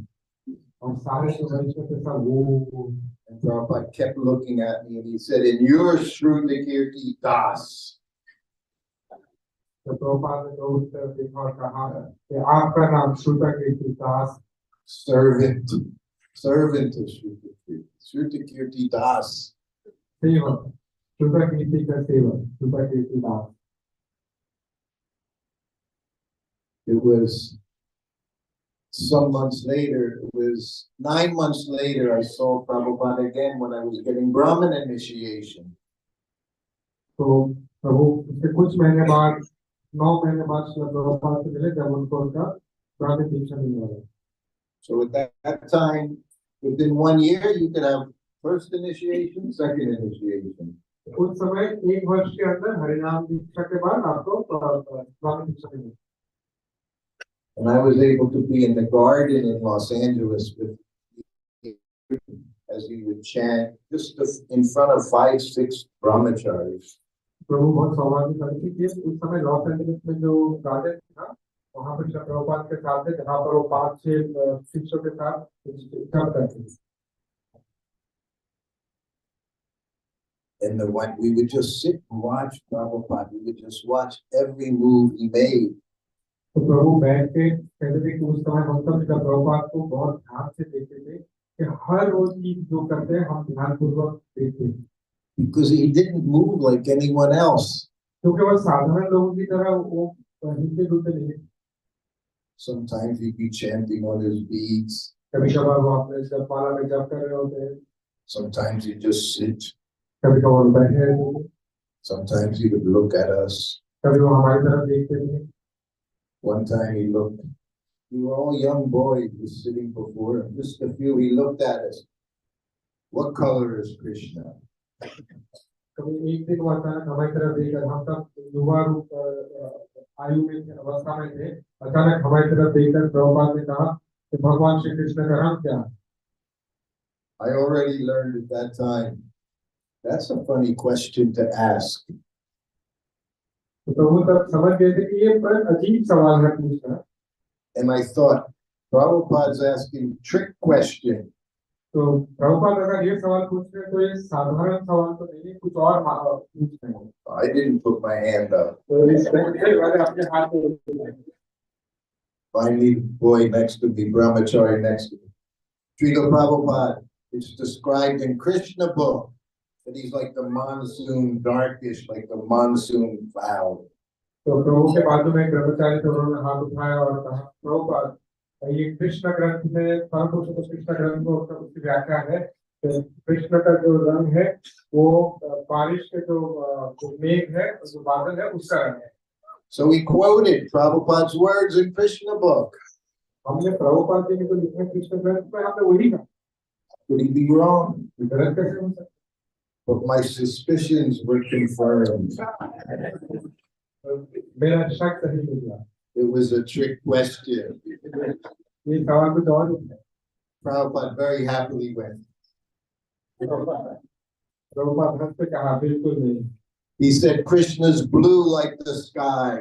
और सारे वैष्णव के साथ वो। And Prabhupada kept looking at me and he said, in your Srutakirti Das. तो प्रभुपाद ने तो उस तरफ देखा और कहा कि आपका नाम श्रुताकीर्ति दास। Servant of Srutakirti. Srutakirti Das. सेवक श्रुताकीर्ति का सेवक श्रुताकीर्ति दास। It was some months later, it was 9 months later, I saw Prabhupada again when I was getting Brahmin initiation. तो प्रभु उसके कुछ महीने बाद 9 महीने बाद प्रभुपाद से मिले जब उनको उनका ब्राह्मण दीक्षा मिलने वाला। So at that time, within 1 year, you could have first initiation, second initiation. उस समय 1 वर्ष के अंदर हरिनाम दीक्षा के बाद आपको ब्राह्मण दीक्षा मिलेगी। And I was able to be in the garden in Los Angeles with as he would chant just in front of 5-6 brahmacharis. प्रभु बहुत सौभाग्यशाली थे उस समय लॉस एंजलिस में जो गार्डन था वहां पर प्रभुपाद के साथ थे जहां पर वो 5-6 शिष्यों के साथ जप करते थे। And we would just sit and watch Prabhupada. We would just watch every move he made. तो प्रभु बैठ के कहते थे कि उस समय हम सब प्रभुपाद को बहुत ध्यान से देखते थे कि हर वो चीज जो करते हैं हम ध्यानपूर्वक देखते हैं। Because he didn't move like anyone else. क्योंकि वो साधारण लोगों की तरह वो हिलते डुलते नहीं। Sometimes he'd be chanting on his beads. कभी कभार वो अपने जप माला में जप कर रहे होते हैं। Sometimes he'd just sit. कभी कभार बैठे रहते थे। Sometimes he would look at us. कभी वो हमारी तरफ देखते थे। One time he looked. We were all young boys just sitting before him. Just a few. He looked at us. What color is Krishna? कभी एक दिन वो अचानक हमारी तरफ देखकर हम सब युवा रूप आयु में अवस्था में थे अचानक हमारी तरफ देखकर प्रभुपाद ने कहा कि भगवान श्री कृष्ण का नाम क्या है। I already learned at that time. That's a funny question to ask. तो प्रभु तब समझ गए थे कि ये बड़ा अजीब सवाल है पूछना। And I thought, Prabhupada's asking trick question. तो प्रभुपाद अगर ये सवाल पूछ रहे हैं तो ये साधारण सवाल तो नहीं कुछ और पूछ रहे हैं। I didn't put my hand up. तो मैंने अपने हाथ में Finally, the boy next to me, brahmachari next to me. Srila Prabhupada, it's described in Krishna book that he's like the monsoon, darkish, like the monsoon cloud. तो प्रभु के बाजू में ब्रह्मचारी थे उन्होंने हाथ उठाया और कहा प्रभुपाद ये कृष्ण ग्रंथ में परम पुरुष कृष्ण ग्रंथ को उसकी व्याख्या है कृष्ण का जो रंग है वो बारिश के जो मेघ है जो बादल है उसका रंग है। So he quoted Prabhupada's words in Krishna book. हमने प्रभुपाद जी ने तो लिखे कृष्ण ग्रंथ में हमने वही कहा। Could he be wrong? गलत कैसे हो सकता? But my suspicions were confirmed. मेरा शक सही निकला। It was a trick question. ये सवाल कुछ और है। Prabhupada very happily went. Prabhupada हंस के कहा बिल्कुल नहीं। He said, Krishna's blue like the sky.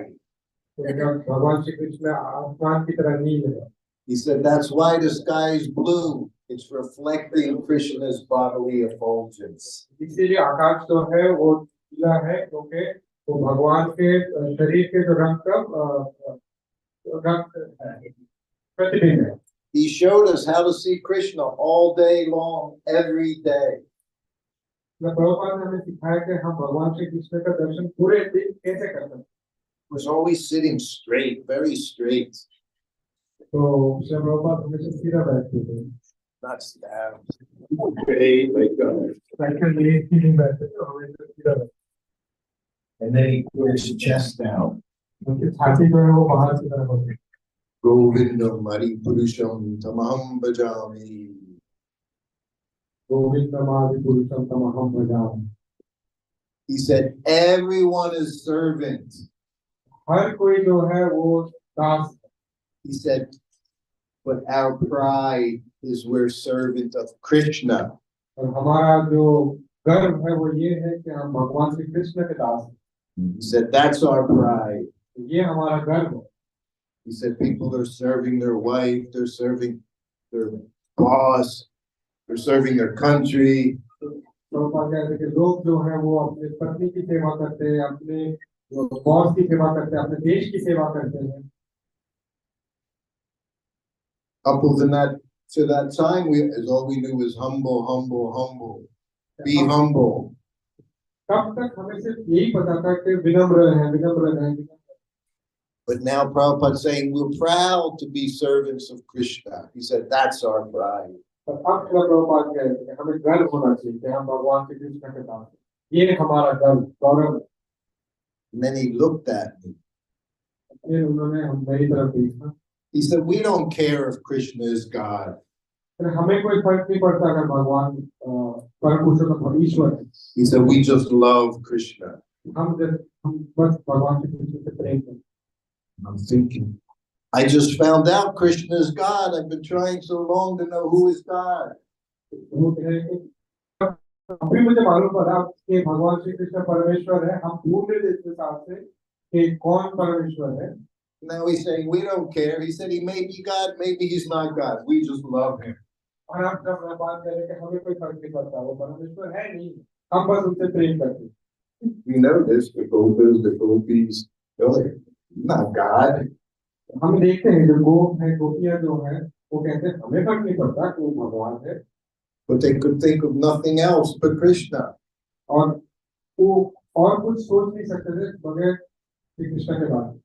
तो भगवान श्री कृष्ण आसमान की तरह नील है। He said, that's why the sky is blue. It's reflecting Krishna's bodily effulgence. इसीलिए आकाश जो है वो नीला है क्योंकि वो भगवान के शरीर के जो रंग का प्रतिबिंब है। He showed us how to see Krishna all day long, every day. Prabhupada ने हमें सिखाया कि हम भगवान श्री कृष्ण का दर्शन पूरे दिन कैसे कर सकते हैं। He was always sitting straight, very straight. तो श्री प्रभुपाद हमेशा सीधा बैठते थे। Not down. Straight like that. Cycle में सीधे बैठते थे और हमेशा सीधा बैठते थे। And then he put his chest down. उनकी छाती जो है वो बाहर की तरफ होती है। Govindam Hari Purusham Tamaham Bhajami. गोविंदमादि पुरुषम तमहम भजामि। He said, everyone is servant. हर कोई जो है वो दास है। He said, but our pride is we're servant of Krishna. और हमारा जो गर्व है वो ये है कि हम भगवान श्री कृष्ण के दास हैं। He said, that's our pride. ये हमारा गर्व है। He said, people are serving their wife, they're serving their boss, they're serving their country. Prabhupada कहते हैं कि लोग जो है वो अपने पत्नी की सेवा करते हैं, अपने बॉस की सेवा करते हैं, अपने देश की सेवा करते हैं। Up to that time, all we knew was humble, humble, humble. Be humble. तब तक हमें सिर्फ यही पता था कि विनम्र है, विनम्र है, विनम्र। But now Prabhupada saying we're proud to be servants of Krishna. He said, that's our pride. और अब प्रभुपाद कहते हैं हमें गर्व होना चाहिए कि हम भगवान श्री कृष्ण के दास हैं। ये हमारा गर्व, गौरव है। And then he looked at me. फिर उन्होंने हम मेरी तरफ देखा। He said, we don't care if Krishna is God. हमें कोई फर्क नहीं पड़ता अगर भगवान परम पुरुषोत्तम ईश्वर है। He said, we just love Krishna. हम बस भगवान श्री कृष्ण से प्रेम करते हैं। I'm thinking, I just found out Krishna is God. I've been trying so long to know who is God. अभी मुझे मालूम पड़ा कि भगवान श्री कृष्ण परमेश्वर है। हम ढूंढ रहे थे इस हिसाब से कि कौन परमेश्वर है। Now he's saying, we don't care. He said, he may be God, maybe he's not God. We just love him. और आप जब बात करें कि हमें कोई फर्क नहीं पड़ता, वो परमेश्वर है नहीं, हम बस उनसे प्रेम करते हैं। We know this, the gopis, they're not God. हम देखते हैं जो गोप है, गोपियां जो है, वो कहते हैं हमें फर्क नहीं पड़ता कि वो भगवान है। But they could think of nothing else but Krishna. और वो और कुछ सोच नहीं सकते थे बगैर श्री कृष्ण के बारे में।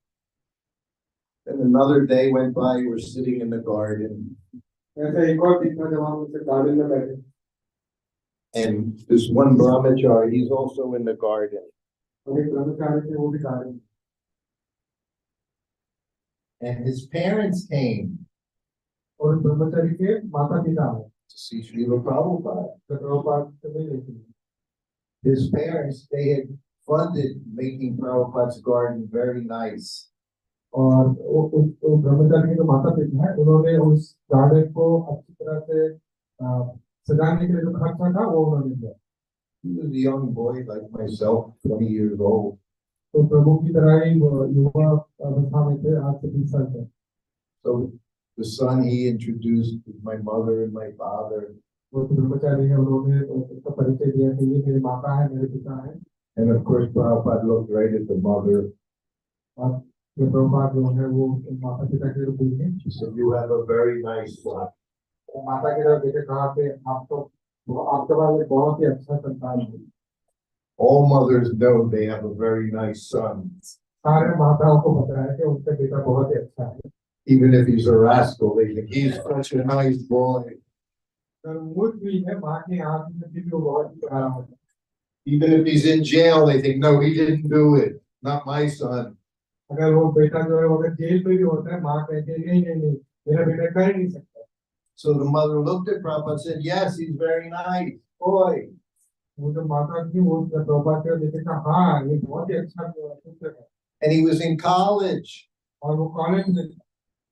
Then another day went by, we're sitting in the garden. ऐसा एक और दिन था जब हम उनसे गार्डन में बैठे। And this one brahmachari, he's also in the garden. और एक ब्रह्मचारी थे, वो भी गार्डन में। And his parents came और ब्रह्मचारी के माता पिता हैं। to see Srila Prabhupada. तो प्रभुपाद से मिले थे। His parents, they had funded making Prabhupada's garden very nice. और वो ब्रह्मचारी के जो माता पिता हैं, उन्होंने उस गार्डन को अच्छी तरह से सजाने के लिए जो खर्चा था वो उन्होंने दिया। He was a young boy like myself, 20 years old. तो प्रभु की तरह ही युवा अवस्था में थे, आज से 20 साल तक। So the son he introduced was my mother and my father. वो ब्रह्मचारी है, उन्होंने उसका परिचय दिया कि ये मेरे माता है, मेरे पिता है। And of course, Prabhupada looked right at the mother. और जो प्रभुपाद जो है वो माता पिता के रूप में। She said, you have a very nice son. माता की तरफ देखे कहा कि आपके पास एक बहुत ही अच्छा संतान है। All mothers know they have a very nice son. सारे माताओं को पता है कि उनका बेटा बहुत ही अच्छा है। Even if he's a rascal, they think he's such a nice boy. मूर्ख भी है, माँ के हाथ में भी वो बहुत ही प्यारा होता है। Even if he's in jail, they think, no, he didn't do it. Not my son. अगर वो बेटा जो है वो अगर जेल में भी होता है, माँ कहती है नहीं, मेरा बेटा कर नहीं सकता। So the mother looked at Prabhupada and said, yes, he's very nice boy. वो जो माता थी वो प्रभुपाद के देखे कहा हाँ ये बहुत ही अच्छा पुत्र है। And he was in college. और वो कॉलेज में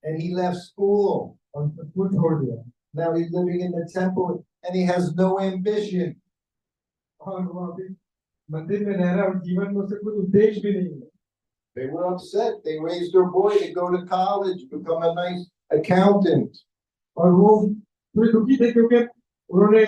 And he left school. और स्कूल छोड़ दिया Now he's living in the temple and he has no ambition. और वो अभी मंदिर में रह रहा है और जीवन में उसे कोई उद्देश्य भी नहीं है They were upset. They raised their boy to go to college, become a nice accountant. और वो थोड़ी दुखी थे क्योंकि उन्होंने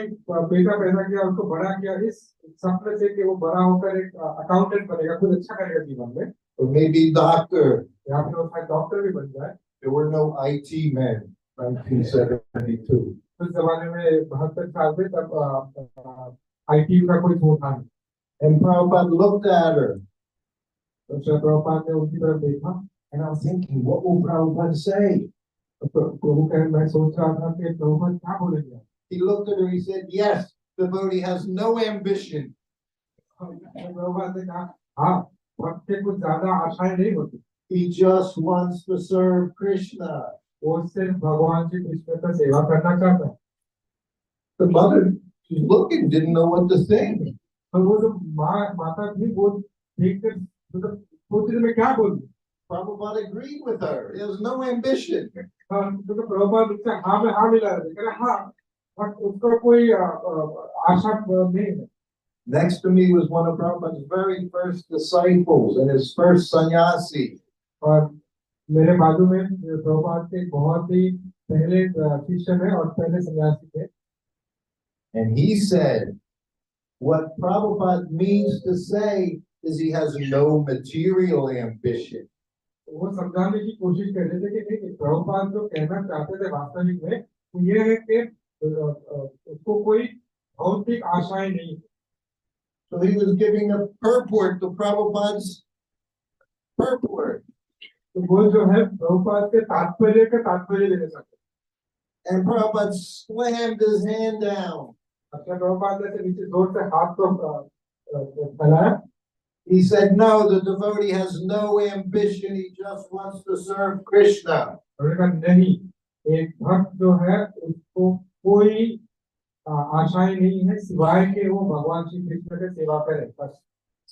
बेटा पैदा किया उसको बड़ा किया इस सपने से कि वो बड़ा होकर एक अकाउंटेंट बनेगा कुछ अच्छा करेगा जीवन में Or maybe doctor. या फिर वो शायद डॉक्टर भी बन जाए There were no IT men, 1972. उस जमाने में 72 साल से तब आईटी का कोई वो था नहीं And Prabhupada looked at her. तो श्री प्रभुपाद ने उनकी तरफ देखा And I'm thinking, what will Prabhupada say? तो प्रभु कह मैं सोच रहा था कि प्रभुपाद क्या बोलेंगे He looked at her, he said, yes, the devotee has no ambition. Prabhupada ने कहा हाँ भक्त के कुछ ज्यादा आशाएं नहीं होती He just wants to serve Krishna. वो सिर्फ भगवान श्री कृष्ण का सेवा करना चाहता है The mother, she's looking, didn't know what to think. तो वो जो माता थी वो देखकर मतलब सोच रही मैं क्या बोलूं Prabhupada agreed with her. He has no ambition. तो प्रभुपाद उससे हाँ में हाँ मिला रहे कह रहा हाँ बट उसका कोई आशा नहीं है Next to me was one of Prabhupada's very first disciples and his first sannyasi. और मेरे बाजू में प्रभुपाद के बहुत ही पहले शिष्य है और पहले सन्यासी थे And he said, what Prabhupada means to say is he has no material ambition. वो समझाने की कोशिश कर रहे थे कि नहीं प्रभुपाद जो कहना चाहते थे वास्तविक में वो ये है कि उसको कोई भौतिक आशाएं नहीं So he was giving a purport to Prabhupada's purport. तो वो जो है प्रभुपाद के तात्पर्य का तात्पर्य लेना चाहते And Prabhupada slammed his hand down. अच्छा प्रभुपाद ने नीचे जोर से हाथ को फैलाया He said, no, the devotee has no ambition. He just wants to serve Krishna. उन्होंने कहा नहीं एक भक्त जो है उसको कोई आशाएं नहीं है सिवाय के वो भगवान श्री कृष्ण की सेवा करे बस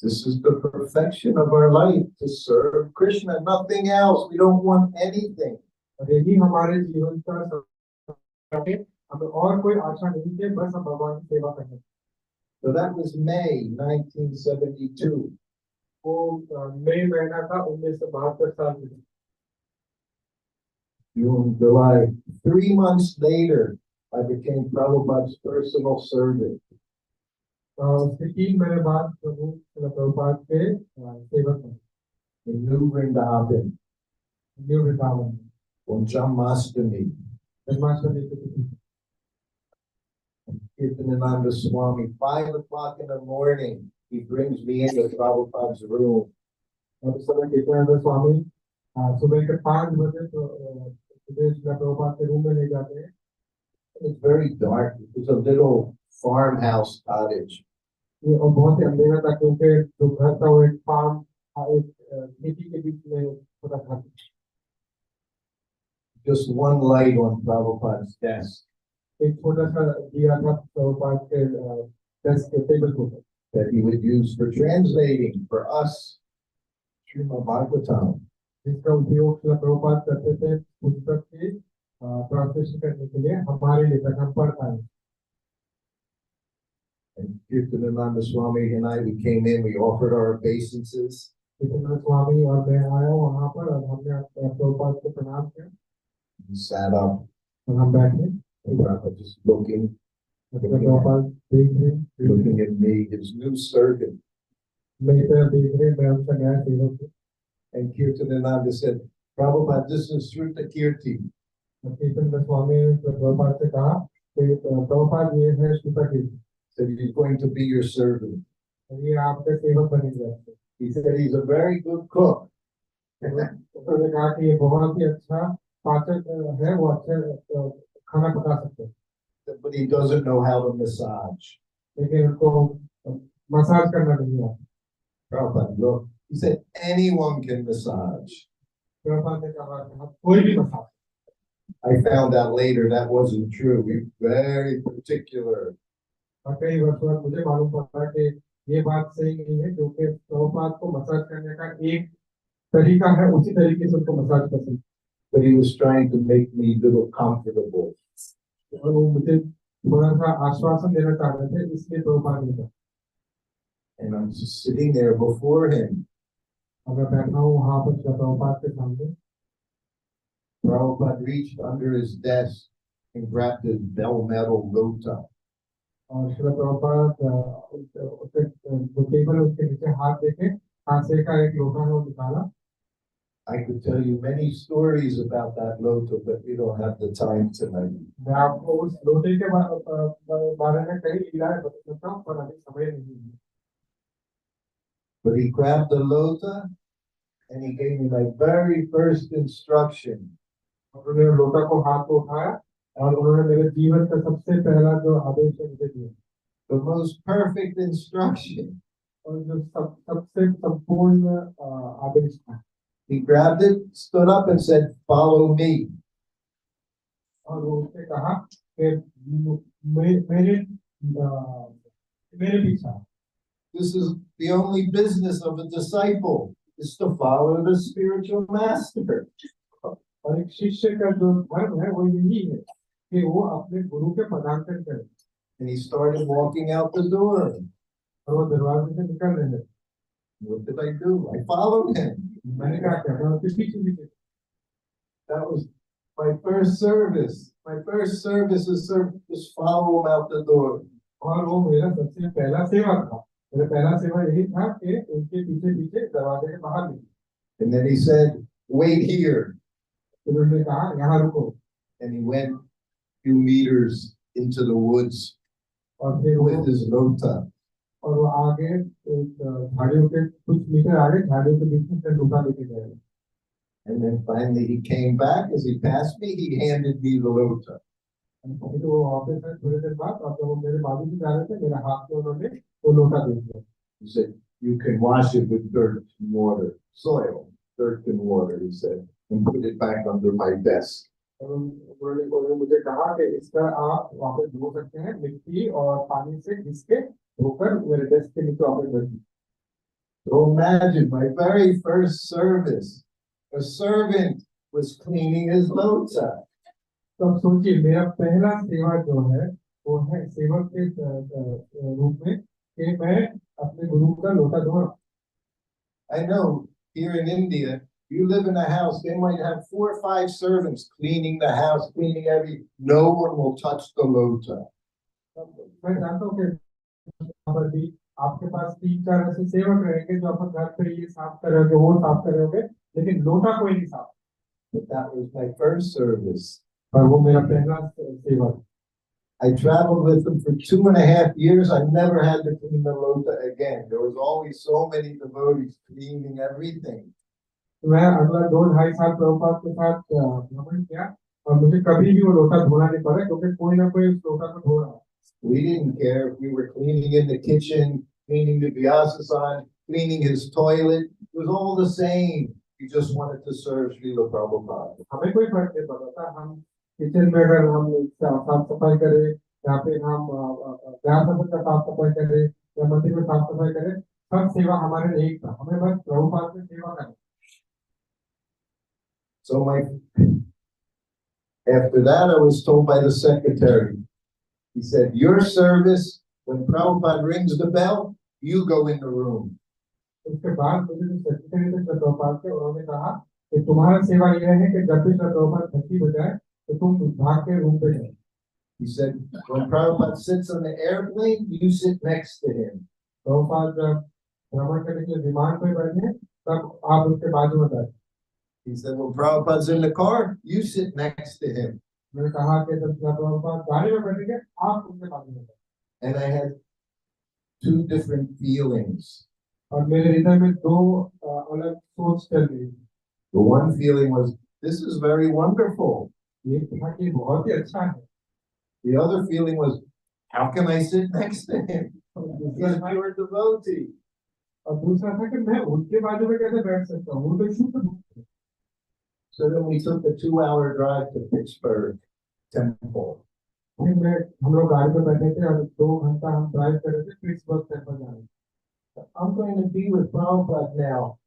This is the perfection of our life, to serve Krishna, nothing else. We don't want anything. और यही हमारे जीवन का हमें और कोई आशा नहीं है बस हम भगवान की सेवा करें So that was May 1972. वो मई महीना था 1972 साल में June, July. 3 months later, I became Prabhupada's personal servant. उसके 3 महीने बाद प्रभु प्रभुपाद के सेवक हैं In New Vrindavan, new Vrindavan on Janmashtami. Janmashtami के दिन Kirtanananda Swami, 5 o'clock in the morning, he brings me into Prabhupada's room. और उस समय कीर्तनानंद स्वामी सुबह के 5 बजे तो प्रभुपाद के रूम में ले जाते हैं It's very dark. It was a little farmhouse cottage. ये और बहुत ही अंधेरा था क्योंकि जो घर था वो एक फार्म एक खेती के बीच में होता था Just one light on Prabhupada's desk एक छोटा सा दिया था प्रभुपाद के डेस्क के टेबल को that he would use for translating for us Srimad Bhagavatam. जिसका उपयोग प्रभुपाद करते थे पुस्तक की ट्रांसलेशन करने के लिए हमारे लिए तक हम पढ़ पाए And Kirtanananda Swami and I, we came in, we offered our obeisances. Kirtanananda स्वामी और मैं आया वहाँ पर और हमने प्रभुपाद को प्रणाम किया We sat up, और हम बैठे and Prabhupada just looking Prabhupada देख रहे looking at me, his new servant. मेरी तरफ देख रहे मैं उनका नया सेवक हूँ And Kirtanananda said, Prabhupada, this is Sruta Kirti. Kirtanananda स्वामी ने प्रभुपाद से कहा कि प्रभुपाद ये है श्रुता कीर्ति Said he's going to be your servant. ये आपके सेवक बनेंगे He said he's a very good cook. उन्होंने कहा कि ये बहुत ही अच्छा पाचक है वो अच्छा खाना पका सकते हैं But he doesn't know how to massage. लेकिन उनको मसाज करना नहीं आता Prabhupada, look, he said anyone can massage. Prabhupada ने कहा कि आप कोई भी massage I found out later that wasn't true. We're very particular. और कई वर्षों बाद मुझे मालूम पड़ा कि ये बात सही नहीं है क्योंकि प्रभुपाद को मसाज करने का एक तरीका है उसी तरीके से उनको मसाज पसंद but he was trying to make me a little comfortable. और वो मुझे थोड़ा सा आश्वासन देना चाह रहे थे, इसलिए प्रभुपाद ने कहा। And I'm just sitting there before him. और मैं बैठा हूँ वहां पर प्रभुपाद के सामने। Prabhupada reached under his desk and grabbed his bell metal lota. और श्री प्रभुपाद उसके जो टेबल है उसके नीचे हाथ देके कांसे का एक लोटा है वो निकाला। I could tell you many stories about that lota, but we don't have the time tonight. मैं आपको उस लोटे के बारे में कई लीलाएं बता सकता हूँ, पर अभी समय नहीं है। But he grabbed the lota and he gave me my very first instruction. उन्होंने लोटा को हाथ को उठाया और उन्होंने मेरे जीवन का सबसे पहला जो आदेश है मुझे दिया। The most perfect instruction. और जो सबसे संपूर्ण आदेश था। He grabbed it, stood up and said, "Follow me." और वो उसने कहा कि मेरे पीछे। This is the only business of a disciple, is to follow the spiritual master. और एक शिष्य का जो धर्म है वो यही है कि वो अपने गुरु के पदार्पण करे। And he started walking out the door. और वो दरवाजे से निकल रहे थे। What did I do? I followed him. मैंने क्या किया? मैं उसके पीछे। That was my first service. My first service is just follow him out the door. और वो मेरा सबसे पहला सेवा था। मेरा पहला सेवा यही था कि उनके पीछे पीछे दरवाजे के बाहर निकले। And then he said, "Wait here." उन्होंने कहा यहाँ रुको। And he went a few meters into the woods और फिर with his lota. और वो आगे झाड़ियों के कुछ मीटर आगे झाड़ियों के बीच में लोटा लेके गए। And then finally he came back. As he passed me, he handed me the lota. फिर वो वापस आए थोड़ी देर बाद और जब वो मेरे बाजू से जा रहे थे मेरे हाथ में उन्होंने वो लोटा दे दिया। He said, "You can wash it with dirt and water, soil, dirt and water," he said, "and put it back under my desk." और उन्होंने मुझे कहा कि इसका आप वापस धो सकते हैं मिट्टी और पानी से घिसके धोकर मेरे डेस्क के नीचे वापस रख दीजिए। So imagine my very first service, a servant was cleaning his lota. तो अब सोचिए मेरा पहला सेवा जो है वो है सेवक के रूप में कि मैं अपने गुरु का लोटा धो रहा हूँ। I know here in India, you live in a house, they might have 4 or 5 servants cleaning the house, cleaning no one will touch the lota. मैं जानता हूँ कि आपके पास 3-4 ऐसे सेवक रहेंगे जो अपन घर पे ये साफ कर रहे होंगे वो साफ कर रहे होंगे लेकिन लोटा कोई नहीं साफ। But that was my first service. और वो मेरा पहला सेवा। I traveled with them for 2.5 years. I never had to clean the lota again. There was always so many devotees cleaning everything. मैं अगला 2-2.5 साल प्रभुपाद के साथ भ्रमण किया और मुझे कभी भी वो लोटा धोना नहीं पड़ा क्योंकि कोई ना कोई उस लोटा को धो रहा है। We didn't care if we were cleaning in the kitchen, cleaning the Vyasasan, cleaning his toilet. It was all the same. We just wanted to serve Srila Prabhupada. हमें कोई फर्क नहीं पड़ता था। हम किचन में अगर हम साफ सफाई करें या फिर हम व्यास का साफ सफाई करें या मंदिर में साफ सफाई करें सब सेवा हमारे लिए था। हमें बस प्रभुपाद में सेवा करनी। So after that, I was told by the secretary, he said, "Your service, when Prabhupada rings the bell, you go in the room." उसके बाद मुझे जो सेक्रेटरी थे प्रभुपाद के उन्होंने कहा कि तुम्हारा सेवा यह है कि जब भी प्रभुपाद घंटी बजाए तो तुम भाग के रूम पे जाओ। He said, "When Prabhupada sits on the airplane, you sit next to him." Prabhupada जब भ्रमण करने के लिए विमान पे बैठे तब आप उसके बाजू में बैठे। He said, "When Prabhupada's in the car, you sit next to him." मैंने कहा कि जब प्रभुपाद गाड़ी में बैठेंगे आप उनके बाजू में बैठे। And I had 2 different feelings. और मेरे हृदय में 2 अलग सोच चल रही थी। The one feeling was, this is very wonderful. एक था कि बहुत ही अच्छा है। The other feeling was, how can I sit next to him? He's a pure devotee. और दूसरा था कि मैं उनके बाजू में कैसे बैठ सकता हूँ, वो तो शुद्ध भक्त है। So then we took a 2-hour drive to Pittsburgh Temple. फिर हम लोग गाड़ी में बैठे थे और 2 घंटा हम ड्राइव कर रहे थे पिट्सबर्ग टेम्पल जाने। I'm going to be with Prabhupada now,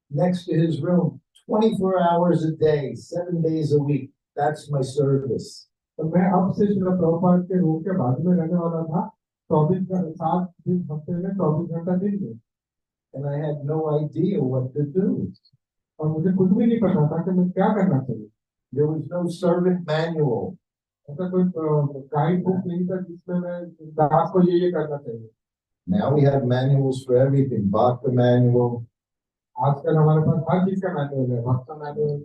next to his room, 24 hours a day, 7 days a week. That's my service. तो मैं अब से शिला प्रभुपाद के रूम के बाजू में रहने वाला था 7 दिन हफ्ते में 24 घंटा दिन में And I had no idea what to do. और मुझे कुछ भी नहीं पता था कि मैं क्या करना चाहिए There was no servant manual. ऐसा कोई गाइड बुक नहीं था जिसमें मैं दास को ये करना चाहिए Now we have manuals for everything. Bhakta manual, आजकल हमारे पास हर चीज का मैनुअल है भक्त मैनुअल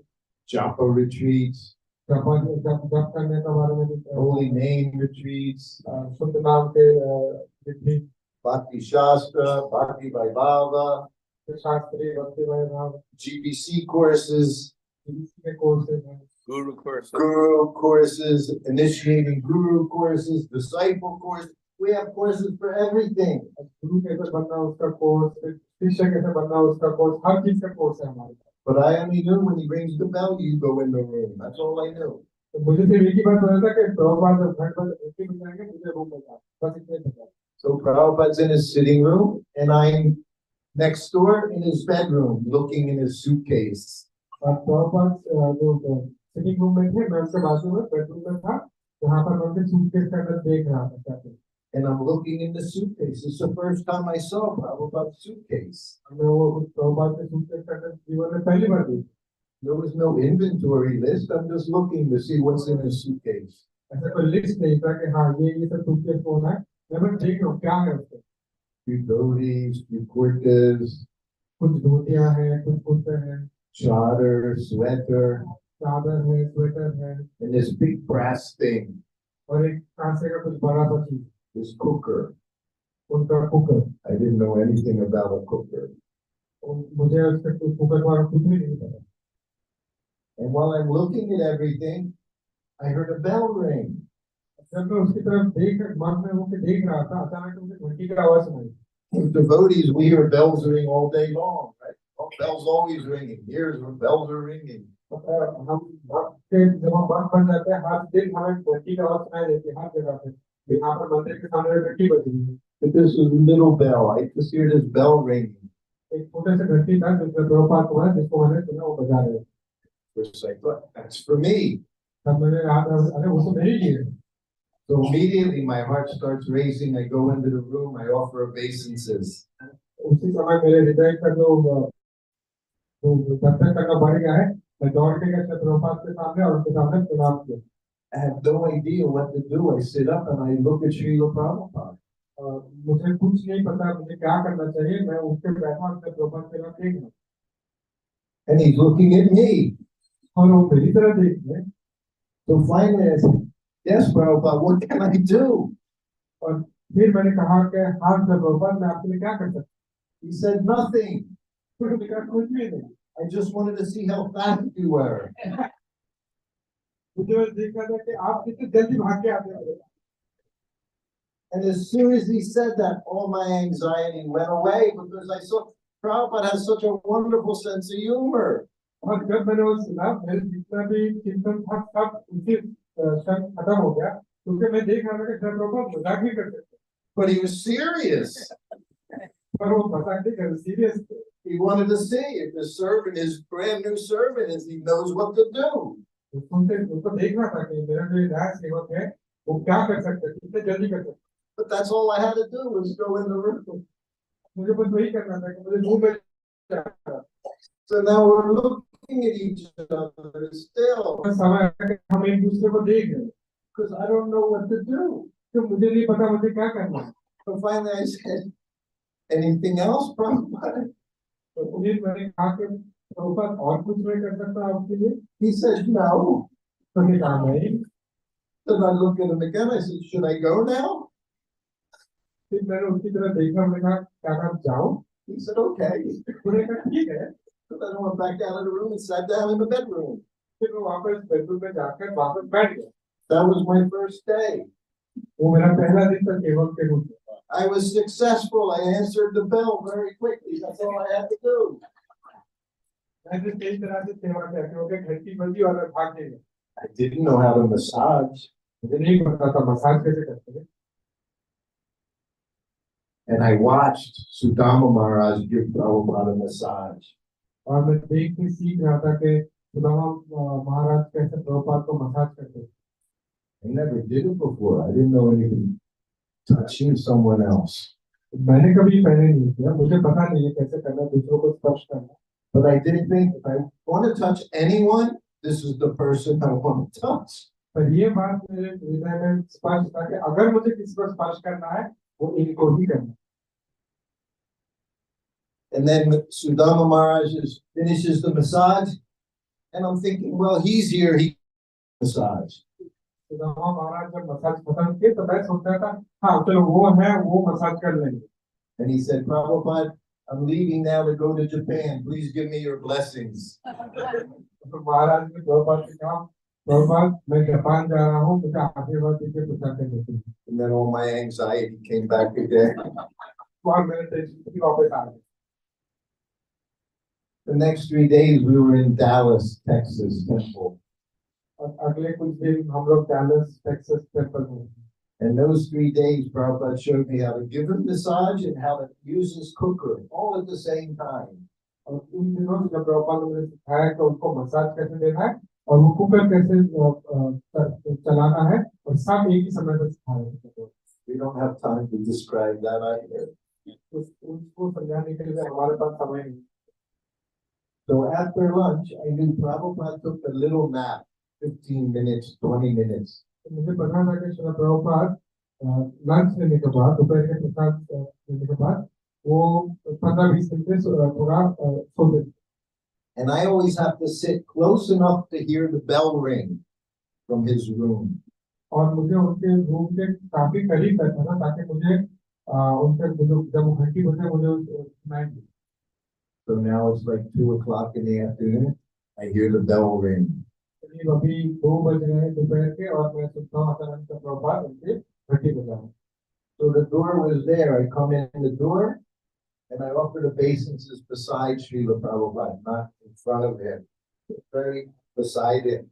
japa retreats, जप करने के बारे में भी, holy name retreats, शुद्ध नाम के retreat, Bhakti Shastra, Bhakti Vaibhava, शास्त्रीय भक्ति वैभव GBC courses, के कोर्सेज हैं Guru course. Guru courses, initiating Guru courses, disciple courses. We have courses for everything. गुरु कैसे बनना उसका कोर्स शिष्य कैसे बनना उसका कोर्स हर चीज का कोर्स है हमारे पास But I only knew when he rings the bell, you go in the room. That's all I knew. तो मुझे सिर्फ एक ही बात पता था कि प्रभुपाद जब घर पर एंट्री हो जाएंगे मुझे रूम में जाना बस इतने पता So Prabhupada's in his sitting room, and I'm next door in his bedroom, looking in his suitcase. और प्रभुपाद जो सिटिंग रूम में थे मैं उसके बाजू में बेडरूम में था जहाँ पर मैं उनके सूटकेस का अंदर देख रहा था क्या And I'm looking in the suitcase. It's the first time I saw Prabhupada's suitcase. मैं वो उस प्रभुपाद के सूटकेस का अंदर जीवन में पहली बार देखी There was no inventory list. I'm just looking to see what's in his suitcase. ऐसा कोई लिस्ट नहीं था कि हाँ ये सब सूटकेस होना है मैं बस देख रहा हूँ क्या है उसके Few dhotis, few kurtas, कुछ धोतियाँ हैं कुछ कुर्ते हैं chadar, sweater, चादर है स्वेटर है and this big brass thing, और एक कांसे का कुछ बड़ा सा चीज this cooker. उनका cooker I didn't know anything about a cooker. मुझे उसके कुकर के बारे में कुछ भी नहीं पता And while I'm looking at everything, I heard a bell ring. जब मैं उसकी तरफ मन में होकर देख रहा था अचानक मुझे घंटी की आवाज सुनाई As devotees, we hear bells ring all day long, right? Oh, bells always ringing. Here's where bells are ringing. हम भक्त के जब हम भक्त बन जाते हैं हर दिन हमें घंटी की आवाज सुनाई देती है हर जगह पे यहाँ पर मंदिर के सामने घंटी बजी है But this was a little bell. I just hear this bell ringing. एक छोटे से घंटी था जिसमें प्रभुपाद हुआ जिसको मैंने सुना वो बजा रहे थे First I thought, that's for me. तब मैंने याद अरे वो तो मेरे लिए है So immediately my heart starts racing. I go into the room. I offer obeisances. उसी समय मेरे हृदय का जो दर्शन करना बढ़ गया है मैं दौड़ के गया प्रभुपाद के सामने और उनके सामने प्रणाम किया I have no idea what to do. I sit up and I look at Srila Prabhupada. मुझे कुछ नहीं पता मुझे क्या करना चाहिए मैं उसके बैठा अपने प्रभुपाद के साथ देख रहा And he's looking at me. और वो मेरी तरह देख रहे So finally I said, yes, Prabhupada, what can I do? और फिर मैंने कहा कि हाँ प्रभुपाद मैं आपके लिए क्या कर सकता He said, nothing. हूँ उन्होंने कहा कुछ भी नहीं I just wanted to see how fast you were. मुझे बस देखा था कि आप कितने जल्दी भाग के आते हैं And as soon as he said that, all my anxiety went away because I saw Prabhupada has such a wonderful sense of humor. और जब मैंने वो सुना मेरे जितना भी चिंतन था सब उसी क्षण खत्म हो गया क्योंकि मैं देख रहा था कि प्रभुपाद मजाक भी कर सकते But he was serious. पर वो मजाक नहीं कर सीरियस थे He wanted to see if the servant, his brand new servant, is he knows what to do. उसको देखना था कि मेरा जो नया सेवक है वो क्या कर सकता है कितने जल्दी कर सकता है But that's all I had to do was go in the room. मुझे बस वही करना था कि मुझे रूम में जाना था। So now we're looking at each other still और समय है कि हम एक दूसरे को देख रहे हैं because I don't know what to do. तो मुझे नहीं पता मुझे क्या करना है So finally I said, anything else, Prabhupada? तो फिर मैंने कहा कि प्रभुपाद और कुछ मैं कर सकता हूँ आपके लिए He said, no. तो मैंने कहा नहीं Then I looked at him again. I said, should I go now? फिर मैंने उसकी तरफ देखा मैंने कहा क्या आप जाओ He said, okay. उन्होंने कहा ठीक है So then I went back out of the room and sat down in the bedroom. फिर मैं वापस बेडरूम में जाकर वापस बैठ गया That was my first day. वो मेरा पहला दिन था सेवक के रूप में I was successful. I answered the bell very quickly. That's all I had to do. मैंने सही तरह से सेवा किया क्योंकि घंटी बजी और मैं भाग गया I didn't know how to massage. मुझे नहीं पता था मसाज कैसे करते हैं And I watched Sudama Maharaj give Prabhupada a massage. और मैं देख के सीख रहा था कि सुदामा महाराज कैसे प्रभुपाद को मसाज करते थे। I never did it before. I didn't know anything. Touching someone else. मैंने कभी पहले नहीं किया, मुझे पता नहीं है कैसे करना, दूसरों को स्पर्श करना। But I did think if I want to touch anyone, this is the person I want to touch. पर ये बात मेरे हृदय में स्पष्ट था कि अगर मुझे किसी को स्पर्श करना है, वो इनको ही करना। And then Sudama Maharaj finishes the massage, and I'm thinking, well, he's here, he massage. Sudama महाराज जब मसाज खत्म किए तो मैं सोच रहा था, हाँ चलो वो है, वो मसाज कर लेंगे। And he said, Prabhupada, I'm leaving now to go to Japan. Please give me your blessings. तो महाराज ने प्रभुपाद से कहा, प्रभुपाद मैं जापान जा रहा हूँ, मुझे आशीर्वाद दीजिए, प्रसाद देते। And then all my anxiety came back again. और मेरे टेंशन भी वापस आ गए। The next 3 days we were in Dallas, Texas temple. और अगले कुछ दिन हम लोग डैलस टेक्सास टेंपल में। And those 3 days, Prabhupada showed me how to give him massage and how to use his cooker all at the same time. और उन दिनों जब प्रभुपाद ने मुझे सिखाया कि उनको मसाज कैसे देना है और वो कुकर कैसे चलाना है, और सब एक ही समय पर सिखाया। We don't have time to describe that either. उसको समझाने के लिए हमारे पास समय नहीं। So after lunch, I knew Prabhupada took a little nap, 15 minutes, 20 minutes. मुझे पता था कि श्री प्रभुपाद लंच लेने के बाद, दोपहर के प्रसाद लेने के बाद वो 15-20 मिनट थोड़ा सोते थे। And I always have to sit close enough to hear the bell ring from his room. और मुझे उनके रूम के काफी करीब बैठा था ताकि मुझे उनसे जब वो घंटी बजे मुझे सुनाई दी। So now it's like 2 o'clock in the afternoon. I hear the bell ring. अभी 2 बज रहे हैं दोपहर के और मैं सुनता हूँ अचानक से प्रभुपाद उनसे घंटी बजा। So the door was there. I come in the door and I offer the obeisances beside Srila Prabhupada, not in front of him, very beside him.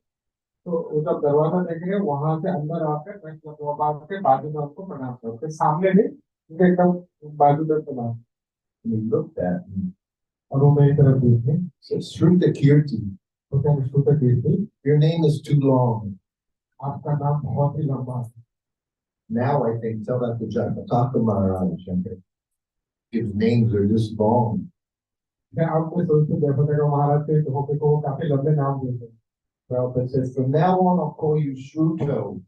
तो जब दरवाजा देखेंगे वहां से अंदर आकर मैं प्रभुपाद के बाजू में उनको प्रणाम करते, सामने नहीं, उनके एकदम बाजू में प्रणाम। And he looked at me. और वो मेरी तरफ देखे, Said, Sruta Kirti, तो क्या श्रुता कीर्ति, your name is too long. आपका नाम बहुत ही लंबा है। Now I think, tell that to Jataka Maharaj. His names are this long. मैं आपको सोचते जयपताका महाराज के होके को काफी लंबे नाम देते हैं। Prabhupada says, from now on, I'll call you Shruto.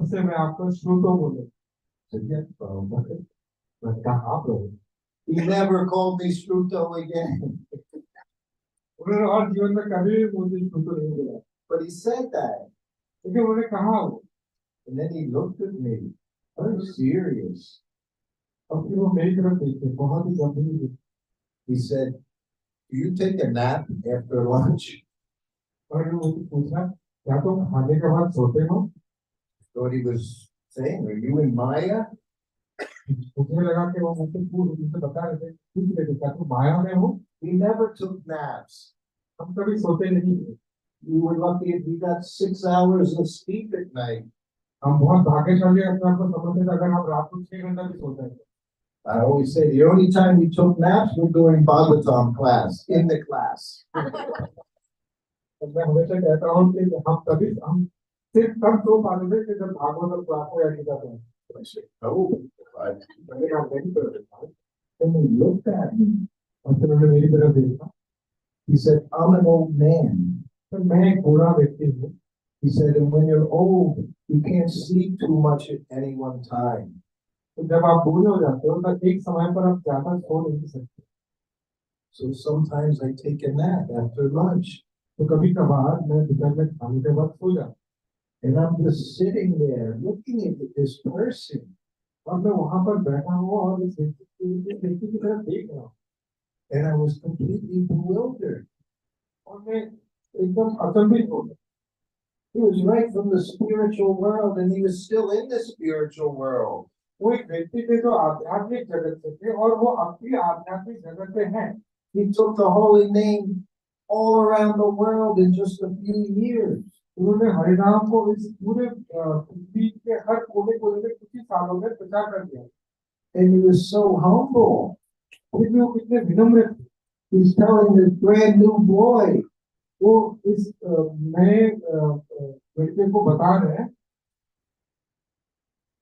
उससे मैं आपको श्रुतो बोले। I said, yes, Prabhupada. मैं कहा आप लोग, He never called me Shruto again. उन्होंने और जीवन में कभी मुझे श्रुतो नहीं बोला, But he said that. क्योंकि उन्होंने कहा वो, And then he looked at me, very serious. और फिर वो मेरी तरफ देखे, बहुत ही गंभीर। He said, do you take a nap after lunch? और मुझे पूछा, क्या तुम खाने के बाद सोते हो? Thought he was saying, are you in Maya? मुझे लगा कि वो मुझसे बता रहे थे, पूछ रहे थे, क्या तुम माया में हो? We never took naps. हम कभी सोते नहीं थे। We were lucky if we got 6 hours of sleep at night. हम बहुत भाग्यशाली अपने आप को समझते थे अगर हम रात को 6 घंटा भी सोते थे। I always say the only time we took naps was during Bhagavatam class, in the class. मैं हमेशा कहता हूँ कि हम सिर्फ तब सो पाते थे कि जब भागवत क्लास में या गीता था। I said, oh, मैंने आप नहीं कर रहे। then he looked at me. और फिर उन्होंने मेरी तरफ देखा। He said, I'm an old man. तो मैं एक बूढ़ा व्यक्ति हूँ। He said, and when you're old, you can't sleep too much at any one time. तो जब आप बूढ़े हो जाते हो तो एक समय पर आप ज्यादा सो नहीं सकते। So sometimes I take a nap after lunch. तो कभी कभार मैं दोपहर में खाने के बाद सो जाता हूँ। And I'm just sitting there looking at this person. और मैं वहां पर बैठा हूँ और इस व्यक्ति की तरफ देख रहा हूँ। And I was completely bewildered. और मैं एकदम अचंभित हो गया। He was right from the spiritual world, and he was still in the spiritual world. वो एक व्यक्ति थे जो आध्यात्मिक जगत से थे और वो अपनी आध्यात्मिक जगत से हैं। He took the holy name all around the world in just a few years. उन्होंने हरिनाम को इस पूरे पृथ्वी के हर कोने कोने में कुछ ही सालों में प्रचार कर दिया। And he was so humble. फिर भी वो कितने विनम्र थे। He's telling this brand new boy. वो इस नए लड़के को बता रहे हैं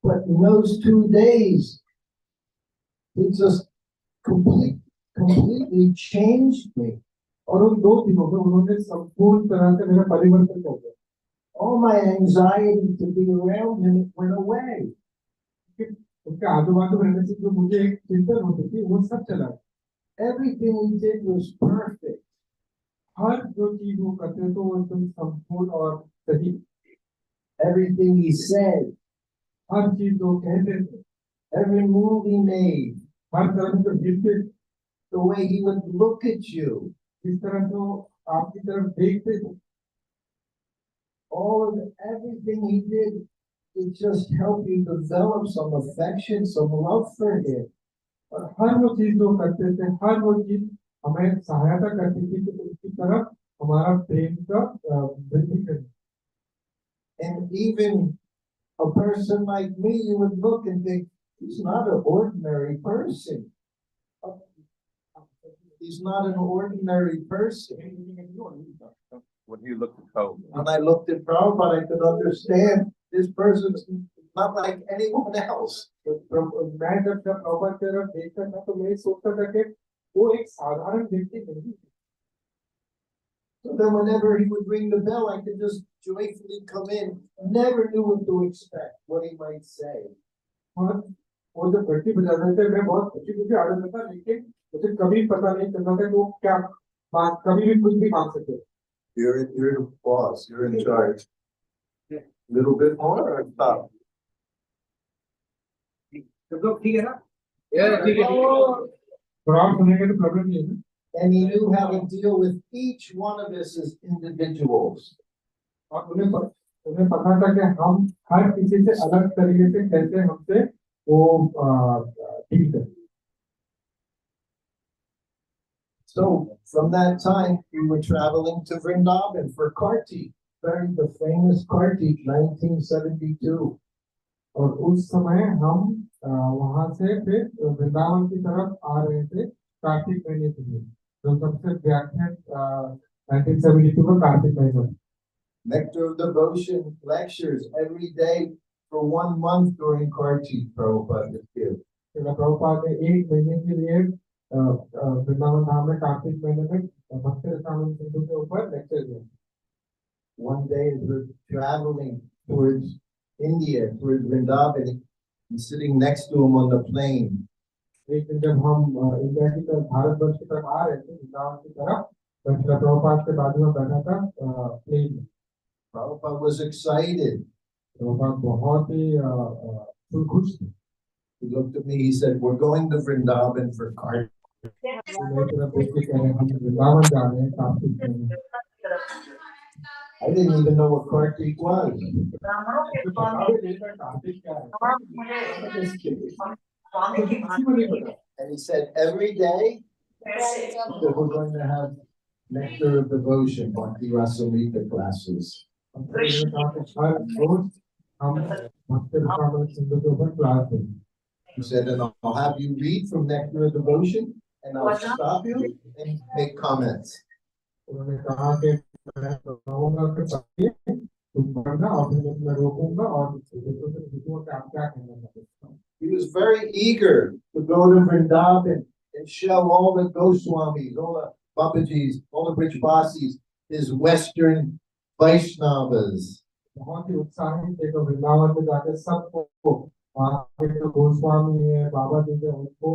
But in those 2 days, he just completely changed me. और उन 2 दिनों में उन्होंने संपूर्ण तरह से मेरा परिवर्तन कर दिया All my anxiety to be around him went away. उसके आजू बाजू रहने से जो मुझे एक चिंतन होती थी वो सब चला गया Everything he did was perfect. हर जो चीज वो करते तो वो एकदम संपूर्ण और सही Everything he said, हर चीज जो कहते थे every move he made, हर तरह से जो गिरते the way he would look at you, जिस तरह से वो आपकी तरफ देखते थे everything he did, it just helped you develop some affection, some love for him. और हर वो चीज जो करते थे हर वो चीज हमें सहायता करती थी कि उसकी तरफ हमारा प्रेम का वृद्धि करें And even a person like me, you would look and think, he's not an ordinary person. He's not an ordinary person. When you look at Pope. When I looked at Prabhupada, I could understand this person's not like anyone else. मैं जब प्रभुपाद की तरफ देखता था तो मैं सोचता था कि वो एक साधारण व्यक्ति नहीं So then whenever he would ring the bell, I could just joyfully come in. Never knew what to expect, what he might say. और वो जब घंटी बजाते थे मैं बहुत खुशी खुशी आ जाता था लेकिन मुझे कभी पता नहीं चलता था कि वो क्या बात कभी भी कुछ भी मांग सकते You're the boss, you're in charge. Little bit more or stop? ठीक है ना? थोड़ा और सुनेंगे तो प्रॉब्लम नहीं है And he knew how to deal with each one of us as individuals. और उन्हें पता था कि हम हर किसी से अलग तरीके से कैसे हमसे वो डील करें So from that time, we were traveling to Vrindavan for Kartik, very the famous Kartik, 1972. और उस समय हम वहां से फिर वृंदावन की तरफ आ रहे थे कार्तिक महीने के लिए जो सबसे व्याख्यात 1972 का कार्तिक महीना Nectar of Devotion lectures every day for 1 month during Kartik, Prabhupada would give. Prabhupada ने एक महीने के लिए वृंदावन धाम में कार्तिक महीने में भक्त रसायन सिंधु के ऊपर लेक्चर दिया One day as we're traveling towards India, towards Vrindavan, and sitting next to him on the plane. एक दिन जब हम इंडिया की तरफ भारतवर्ष की तरफ आ रहे थे वृंदावन की तरफ तो प्रभुपाद के बाजू में बैठा था प्लेन में Prabhupada was excited. प्रभुपाद बहुत ही खुश थे He looked at me, he said, we're going to Vrindavan for Kartik. मेरी तरफ देख के कह रहे हैं हम वृंदावन जा रहे हैं कार्तिक महीने I didn't even know what Kartik was. And he said, every day that we're going to have Nectar of Devotion, Bhakti Rasamrita classes. He said, and I'll have you read from Nectar of Devotion, and I'll stop you and make comments. उन्होंने कहा कि मैं कहूँगा कि पढ़िए तुम पढ़ना और फिर मैं रोकूंगा और देखूंगा कि आप क्या कहना चाहते हैं He was very eager to go to Vrindavan and show all the Goswamis, all the Babajis, all the Brijbasis, his Western Vaishnavas. बहुत ही उत्साहित थे तो वृंदावन में जाके सबको वहाँ पे जो गोस्वामी है बाबा जी है उनको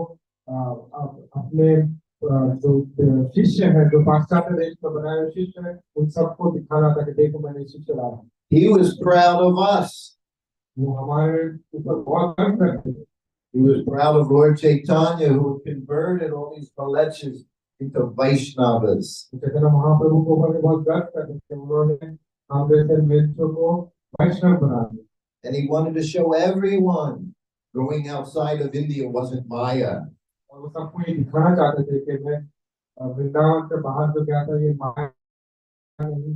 अपने जो शिष्य है जो पाश्चात्य देश में बनाए हुए शिष्य है उन सबको दिखाना था कि देखो मैंने शिष्य लाया He was proud of us. वो हमारे ऊपर बहुत गर्व करते थे He was proud of Lord Chaitanya, who converted all these Malechas into Vaishnavas. Chaitanya Mahaprabhu को ऊपर बहुत गर्व करते थे उन्होंने हम जैसे मित्रों को वैष्णव बना दिया And he wanted to show everyone going outside of India wasn't Maya. और वो सबको ये दिखाना चाहते थे कि मैं वृंदावन से बाहर जो गया था ये माया नहीं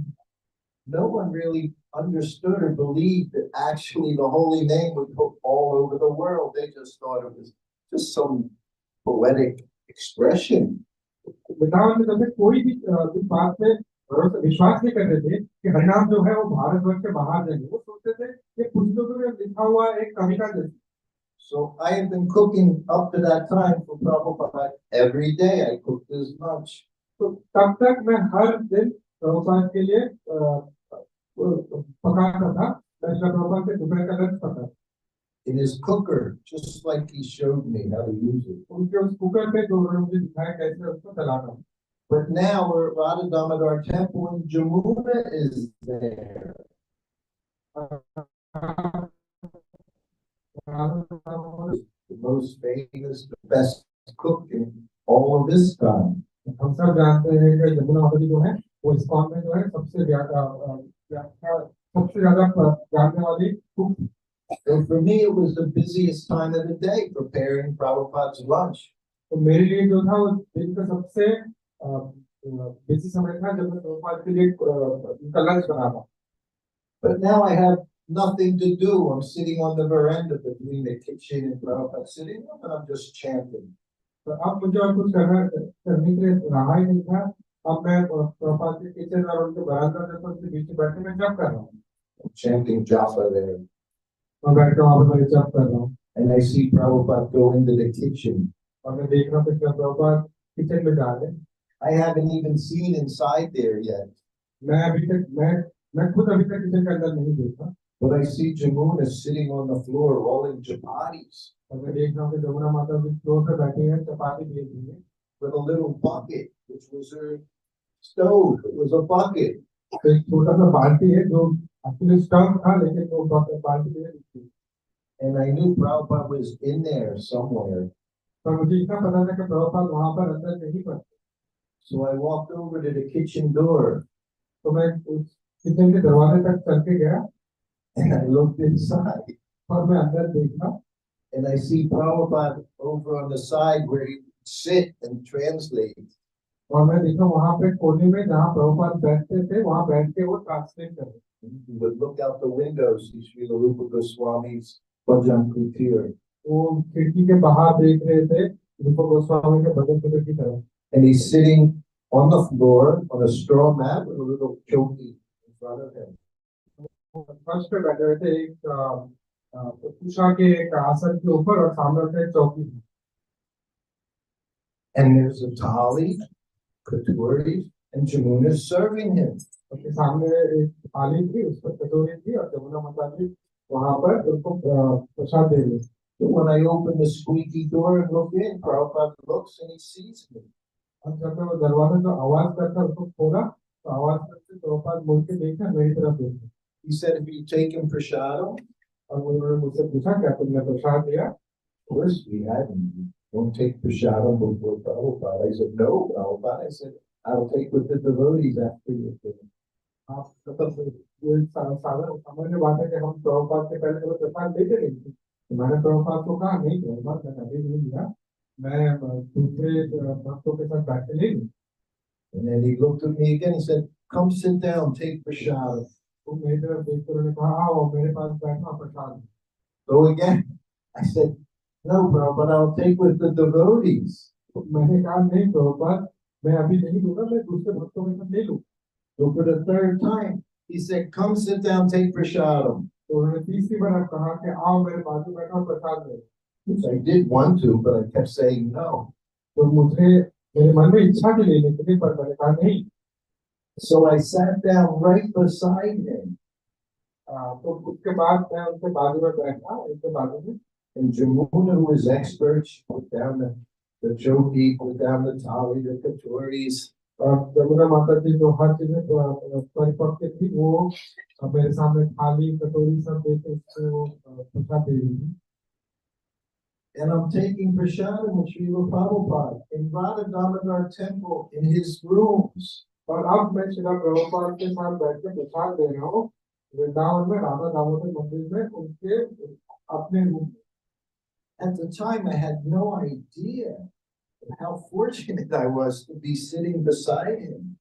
No one really understood or believed that actually the holy name would go all over the world. They just thought it was just some poetic expression. Vrindavan में जब कोई भी इस बात पे विश्वास नहीं करते थे कि हरिनाम जो है वो भारतवर्ष के बाहर जाएंगे, वो सोचते थे कि पुस्तकों में लिखा हुआ एक कविता जैसी। So I have been cooking up to that time for Prabhupada every day. I cooked his lunch. तो तब तक मैं हर दिन प्रभुपाद के लिए पकाता था, मैं प्रभुपाद से दोपहर का lunch पकाता In his cooker, just like he showed me how to use it. उनके उस कुकर पे जो उन्होंने मुझे दिखाया कैसे उसको चलाना। But now we're at Radha Damodar temple in Jamuna is there. The most famous, the best cook in all of this time. हम सब जानते हैं कि जमुना माता जी जो है वो इस्कॉन में जो है सबसे ज्यादा जानने वाली cook. And for me, it was the busiest time of the day preparing Prabhupada's lunch. तो मेरे लिए जो था वो दिन का सबसे बिजी समय था जब मैं प्रभुपाद के लिए उनका लंच बनाता। But now I have nothing to do. I'm sitting on the veranda between the kitchen and Prabhupada sitting up, and I'm just chanting. तो अब मुझे और कुछ करने के लिए रहा ही नहीं था। अब मैं प्रभुपाद के किचन और उनके बरामदा में उनके बीच में बैठे मैं जप कर रहा हूँ। I'm chanting japa there. मैं बैठ कर वहाँ पर जप कर रहा हूँ। And I see Prabhupada go into the kitchen. और मैं देख रहा हूँ कि प्रभुपाद किचन में जा रहे हैं। I haven't even seen inside there yet. मैं अभी तक मैं खुद अभी तक किचन के अंदर नहीं देखा। But I see Jamuna sitting on the floor rolling chapatis और मैं देख रहा हूँ कि जमुना माता जी फ्लोर पे बैठी हैं, चपाती बेच रही हैं with a little bucket, which was her stove. It was a bucket. तो एक छोटा सा बाल्टी है जो एक्चुअली स्टव था लेकिन वो बाल्टी में दिखती। And I knew Prabhupada was in there somewhere. पर मुझे इतना पता था कि प्रभुपाद वहाँ पर अंदर नहीं पड़ते। So I walked over to the kitchen door तो मैं उस किचन के दरवाजे तक चल के गया and I looked inside. और मैं अंदर देखा And I see Prabhupada over on the side where he would sit and translate. और मैं देखा वहाँ पे कोने में जहाँ प्रभुपाद बैठते थे वहाँ बैठ के वो ट्रांसलेट कर रहे। He would look out the window, see Srila Rupa Goswami's Bhajan Kutir. वो खिड़की के बाहर देख रहे थे रूप गोस्वामी के भजन कुटीर की तरफ। And he's sitting on the floor on a straw mat with a little choki in front of him. फर्श पे बैठे हुए थे एक उषा के एक आसन के ऊपर और सामने उनका एक चौकी थी। And there's a thali, katoris, and Jamuna serving him. उसके सामने एक थाली थी, उस पर कटोरी थी और जमुना माता जी वहाँ पर उनको प्रसाद दे रही। So when I open the squeaky door and look in, Prabhupada looks and he sees me. और जब मैं वो दरवाजे को आवाज करता उसको खोला तो आवाज करते प्रभुपाद मुड़ के देखा मेरी तरफ देखा। He said, "Have you taken prasadam?" और उन्होंने मुझसे पूछा क्या तुमने प्रसाद लिया? Of course we hadn't. Don't take prasadam before Prabhupada. I said, "No, Prabhupada." I said, "I'll take with the devotees after you finish." आप मतलब ये साधारण सामान्य बात है कि हम प्रभुपाद के पहले तो प्रसाद देते नहीं थे। तो मैंने प्रभुपाद को कहा नहीं प्रभुपाद मैंने अभी नहीं लिया, मैं दूसरे भक्तों के साथ बैठ के ले लूँ। And then he looked at me again. He said, "Come sit down, take prasadam." तो मेरी तरफ देख कर उन्होंने कहा आओ मेरे पास बैठना प्रसाद। So again, I said, "No, Prabhupada, I'll take with the devotees." तो मैंने कहा नहीं प्रभुपाद मैं अभी नहीं लूंगा, मैं दूसरे भक्तों के साथ ले लूँ। So for the third time, he said, "Come sit down, take prasadam." तो उन्होंने तीसरी बार कहा कि आओ मेरे बाजू बैठो प्रसाद ले। Which I did want to, but I kept saying no. तो मुझे मेरे मन में इच्छा थी लेने के लिए पर मैंने कहा नहीं। So I sat down right beside him. तो उसके बाद मैं उनके बाजू में बैठा, उनके बाजू में। And Jamuna, who was expert, she put down the choki, put down the thali, the katoris. और जमुना माता जी जो हर चीज में परिपक्व थी वो मेरे सामने थाली कटोरी सब देके उससे वो प्रसाद दे रही थी। And I'm taking prasadam with Srila Prabhupada in Radha Damodar temple in his rooms. और अब मैं श्रीला प्रभुपाद के साथ बैठ के प्रसाद दे रहा हूँ वृंदावन में राधा दामोदर मंदिर में उनके अपने room. At the time, I had no idea how fortunate I was to be sitting beside him.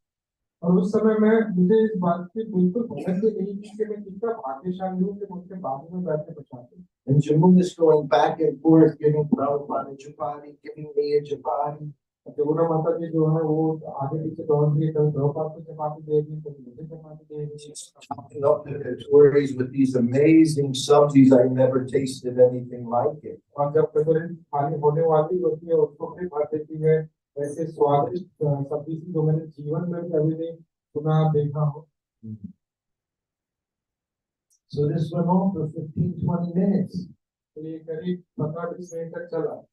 और उस समय में मुझे इस बात की बिल्कुल समझ में नहीं थी कि मैं कितना भाग्यशाली हूँ कि मुझके बाजू में बैठ के प्रसाद दूँ। And Jamuna is going back and forth, giving Prabhupada a chapati, giving me a chapati. Jamuna माता जी जो है वो आगे पीछे दौड़ रही है, कभी प्रभुपाद को चपाती दे रही है, कभी मुझे चपाती दे रही है। Chopping up the katoris with these amazing subsies. I never tasted anything like it. और जब कटोरी खाली होने वाली होती है उसको भी भर देती है, ऐसे स्वादिष्ट सब्जी जो मैंने जीवन में कभी नहीं सुना देखा हो। So this went on for 15-20 minutes. तो ये करीब 15-20 मिनट तक चला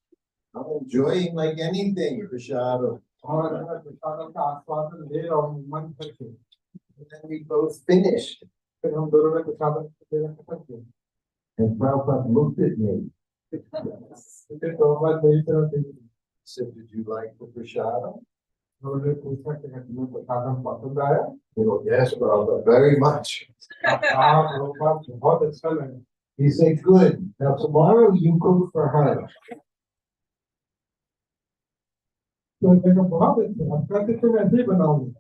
I'm enjoying like anything, Prashad. और मैं प्रसाद का आस्वादन ले रहा हूँ मन भर के। And then we both finished. फिर हम दोनों ने प्रसाद लेना खत्म किया। And Prabhupada looked at me. फिर प्रभुपाद मेरी तरफ देखी, Said, did you like the prashadam? उन्होंने पूछा कि तुम्हें प्रसाद पसंद आया? You know, yes, Prabhupada, very much. हाँ प्रभुपाद बहुत अच्छा लगा। He said, good. Now tomorrow you cook for her. तो मैंने कहा बहुत अच्छा, अब कल से तुम ऐसे ही बनाओगे।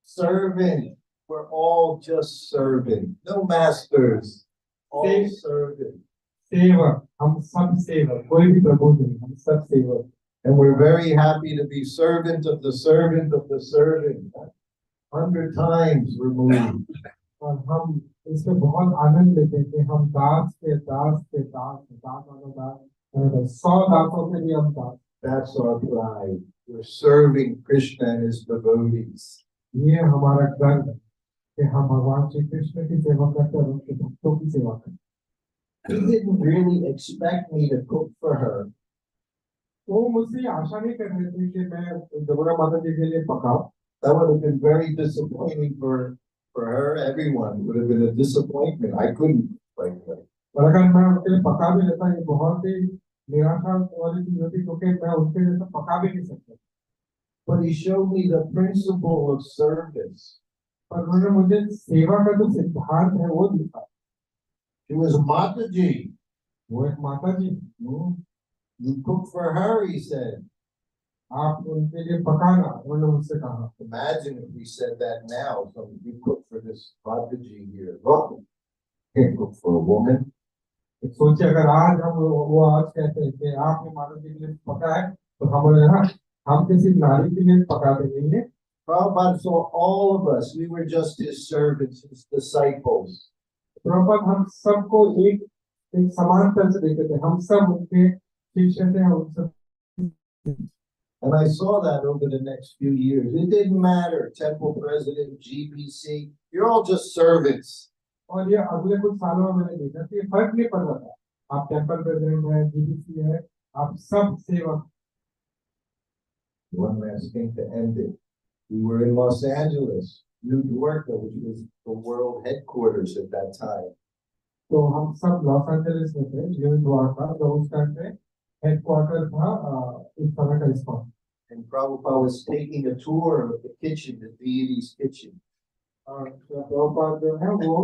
Servant. We're all just serving. No masters. All Same. serving. सेवक, हम सब सेवक, कोई भी प्रभु नहीं, हम सब सेवक। And we're very happy to be servant of the servant of the servant. 100 times removed. और हम इसमें बहुत आनंद लेते हैं कि हम दास के दास के दास दास वाला दास 100 दासों के लिए हम दास। That's our pride. We're serving Krishna and his devotees. ये हमारा गर्व है कि हम भगवान श्री कृष्ण की सेवा करते हैं और उनके भक्तों की सेवा करते हैं। He didn't really expect me to cook for her. वो मुझसे आशा नहीं कर रहे थे कि मैं जमुना माता जी के लिए पकाऊं। That would have been very disappointing for her. Everyone would have been a disappointment. I couldn't like that. और अगर मैं उनके लिए पका भी लेता ये बहुत ही निराशा वाली चीज होती क्योंकि मैं उनके जैसा पका भी नहीं सकता। But he showed me the principle of service. पर उन्होंने मुझे सेवा का जो सिद्धांत है वो दिखा। She was Mataji. वो एक माता जी, You cook for her, he said. आप उनके लिए पकाना, उन्होंने मुझसे कहा। Imagine if we said that now. So you cook for this Mataji here. Well, can't cook for a woman. सोचिए अगर आज हम वो आज कहते हैं कि आपने माता जी के लिए पकाए तो हम किसी नारी के लिए पकाते नहीं है। Prabhupada saw all of us. We were just his servants, his disciples. Prabhupada हम सबको एक समान तरह से देखते थे, हम सब उनके शिष्य थे, हम सब। And I saw that over the next few years. It didn't matter. Temple president, GBC, you're all just servants. और ये अगले कुछ सालों में मैंने देखा कि फर्क नहीं पड़ रहा था, आप टेम्पल प्रेसिडेंट है, जीबीसी है, आप सब सेवक। One last thing to end it. We were in Los Angeles, New York, which was the world headquarters at that time. तो हम सब लॉस एंजलिस में थे, न्यू द्वारका, तो उस टाइम पे हेडक्वार्टर था इस तरह का spot. And Prabhupada was taking a tour of the kitchen, the deity's kitchen. और प्रभुपाद जो है वो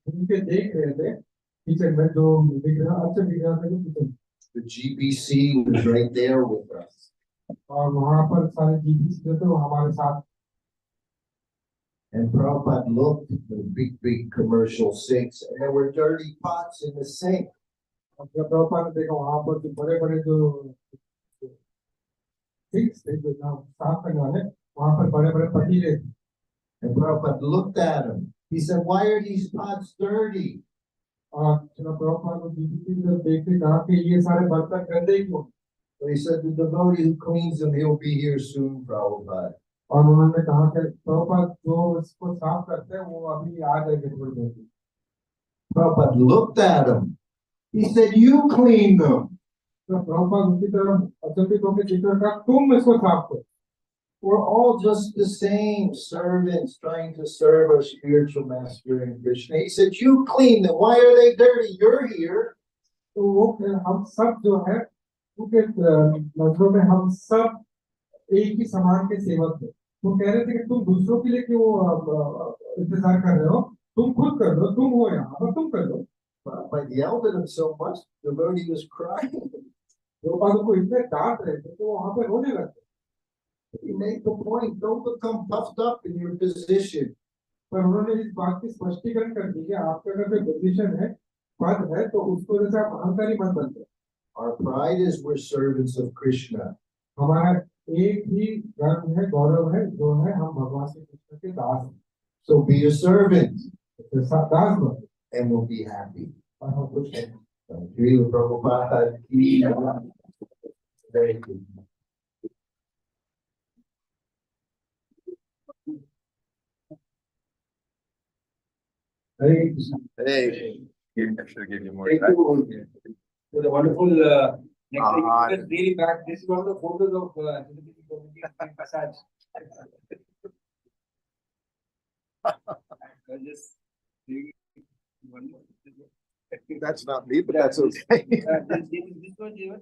उनके देख रहे थे किचन में जो विग्रह अच्छे विग्रह थे जो kitchen. The GBC was right there with us. और वहाँ पर सारे जीबीसी जो थे वो हमारे साथ। And Prabhupada looked at the big commercial sinks, and there were dirty pots in the sink. और जब प्रभुपाद ने देखा वहाँ पर जो बड़े-बड़े जो सिंक्स थे जो साफ करने वाले, वहाँ पर बड़े-बड़े पतीले थे। And Prabhupada looked at him. He said, why are these pots dirty? और जब प्रभुपाद को जीबीसी जब देखते कहा कि ये सारे बर्तन गंदे क्यों? So he said, the devotee who cleans them, he'll be here soon, Prabhupada. और उन्होंने कहा कि प्रभुपाद जो इसको साफ करते हैं वो अभी आ जाएंगे थोड़ी देर में। Prabhupada looked at him. He said, you clean them. तो प्रभुपाद उनकी तरफ अचंभित होकर देखकर कहा तुम इसको साफ करो। We're all just the same servants trying to serve our spiritual master in Krishna. He said, you clean them. Why are they dirty? You're here. तो वो हम सब जो है उनके नजरों में हम सब एक ही समान के सेवक थे। वो कह रहे थे कि तुम दूसरों के लिए क्यों इंतजार कर रहे हो, तुम खुद कर लो, तुम हो यहाँ पर तुम कर लो। But yelled at him so much, the devotee was crying. Prabhupada को इतने डांट रहे थे तो वहां पे रोने लगते। He made the point, don't become puffed up in your position. पर उन्होंने इस बात की स्पष्टीकरण कर दी कि आपका अगर कोई पोजीशन है, पद है, तो उसको जैसे आप अहंकारी मत बनते। Our pride is we're servants of Krishna. हमारा एक ही गर्व है, गौरव है, जो है हम भगवान श्री कृष्ण के दास हैं। So be a servant तो दास बनो and we'll be happy. और हम खुश हैं। Srila Prabhupada ki jai. Very good. Hare Krishna. Hey. I should give you more Thank time. you for the wonderful, next week, just really back, this is one of the photos of, Tirupati Community in Passage. Just really wonderful. That's not me, but that's okay. This was given.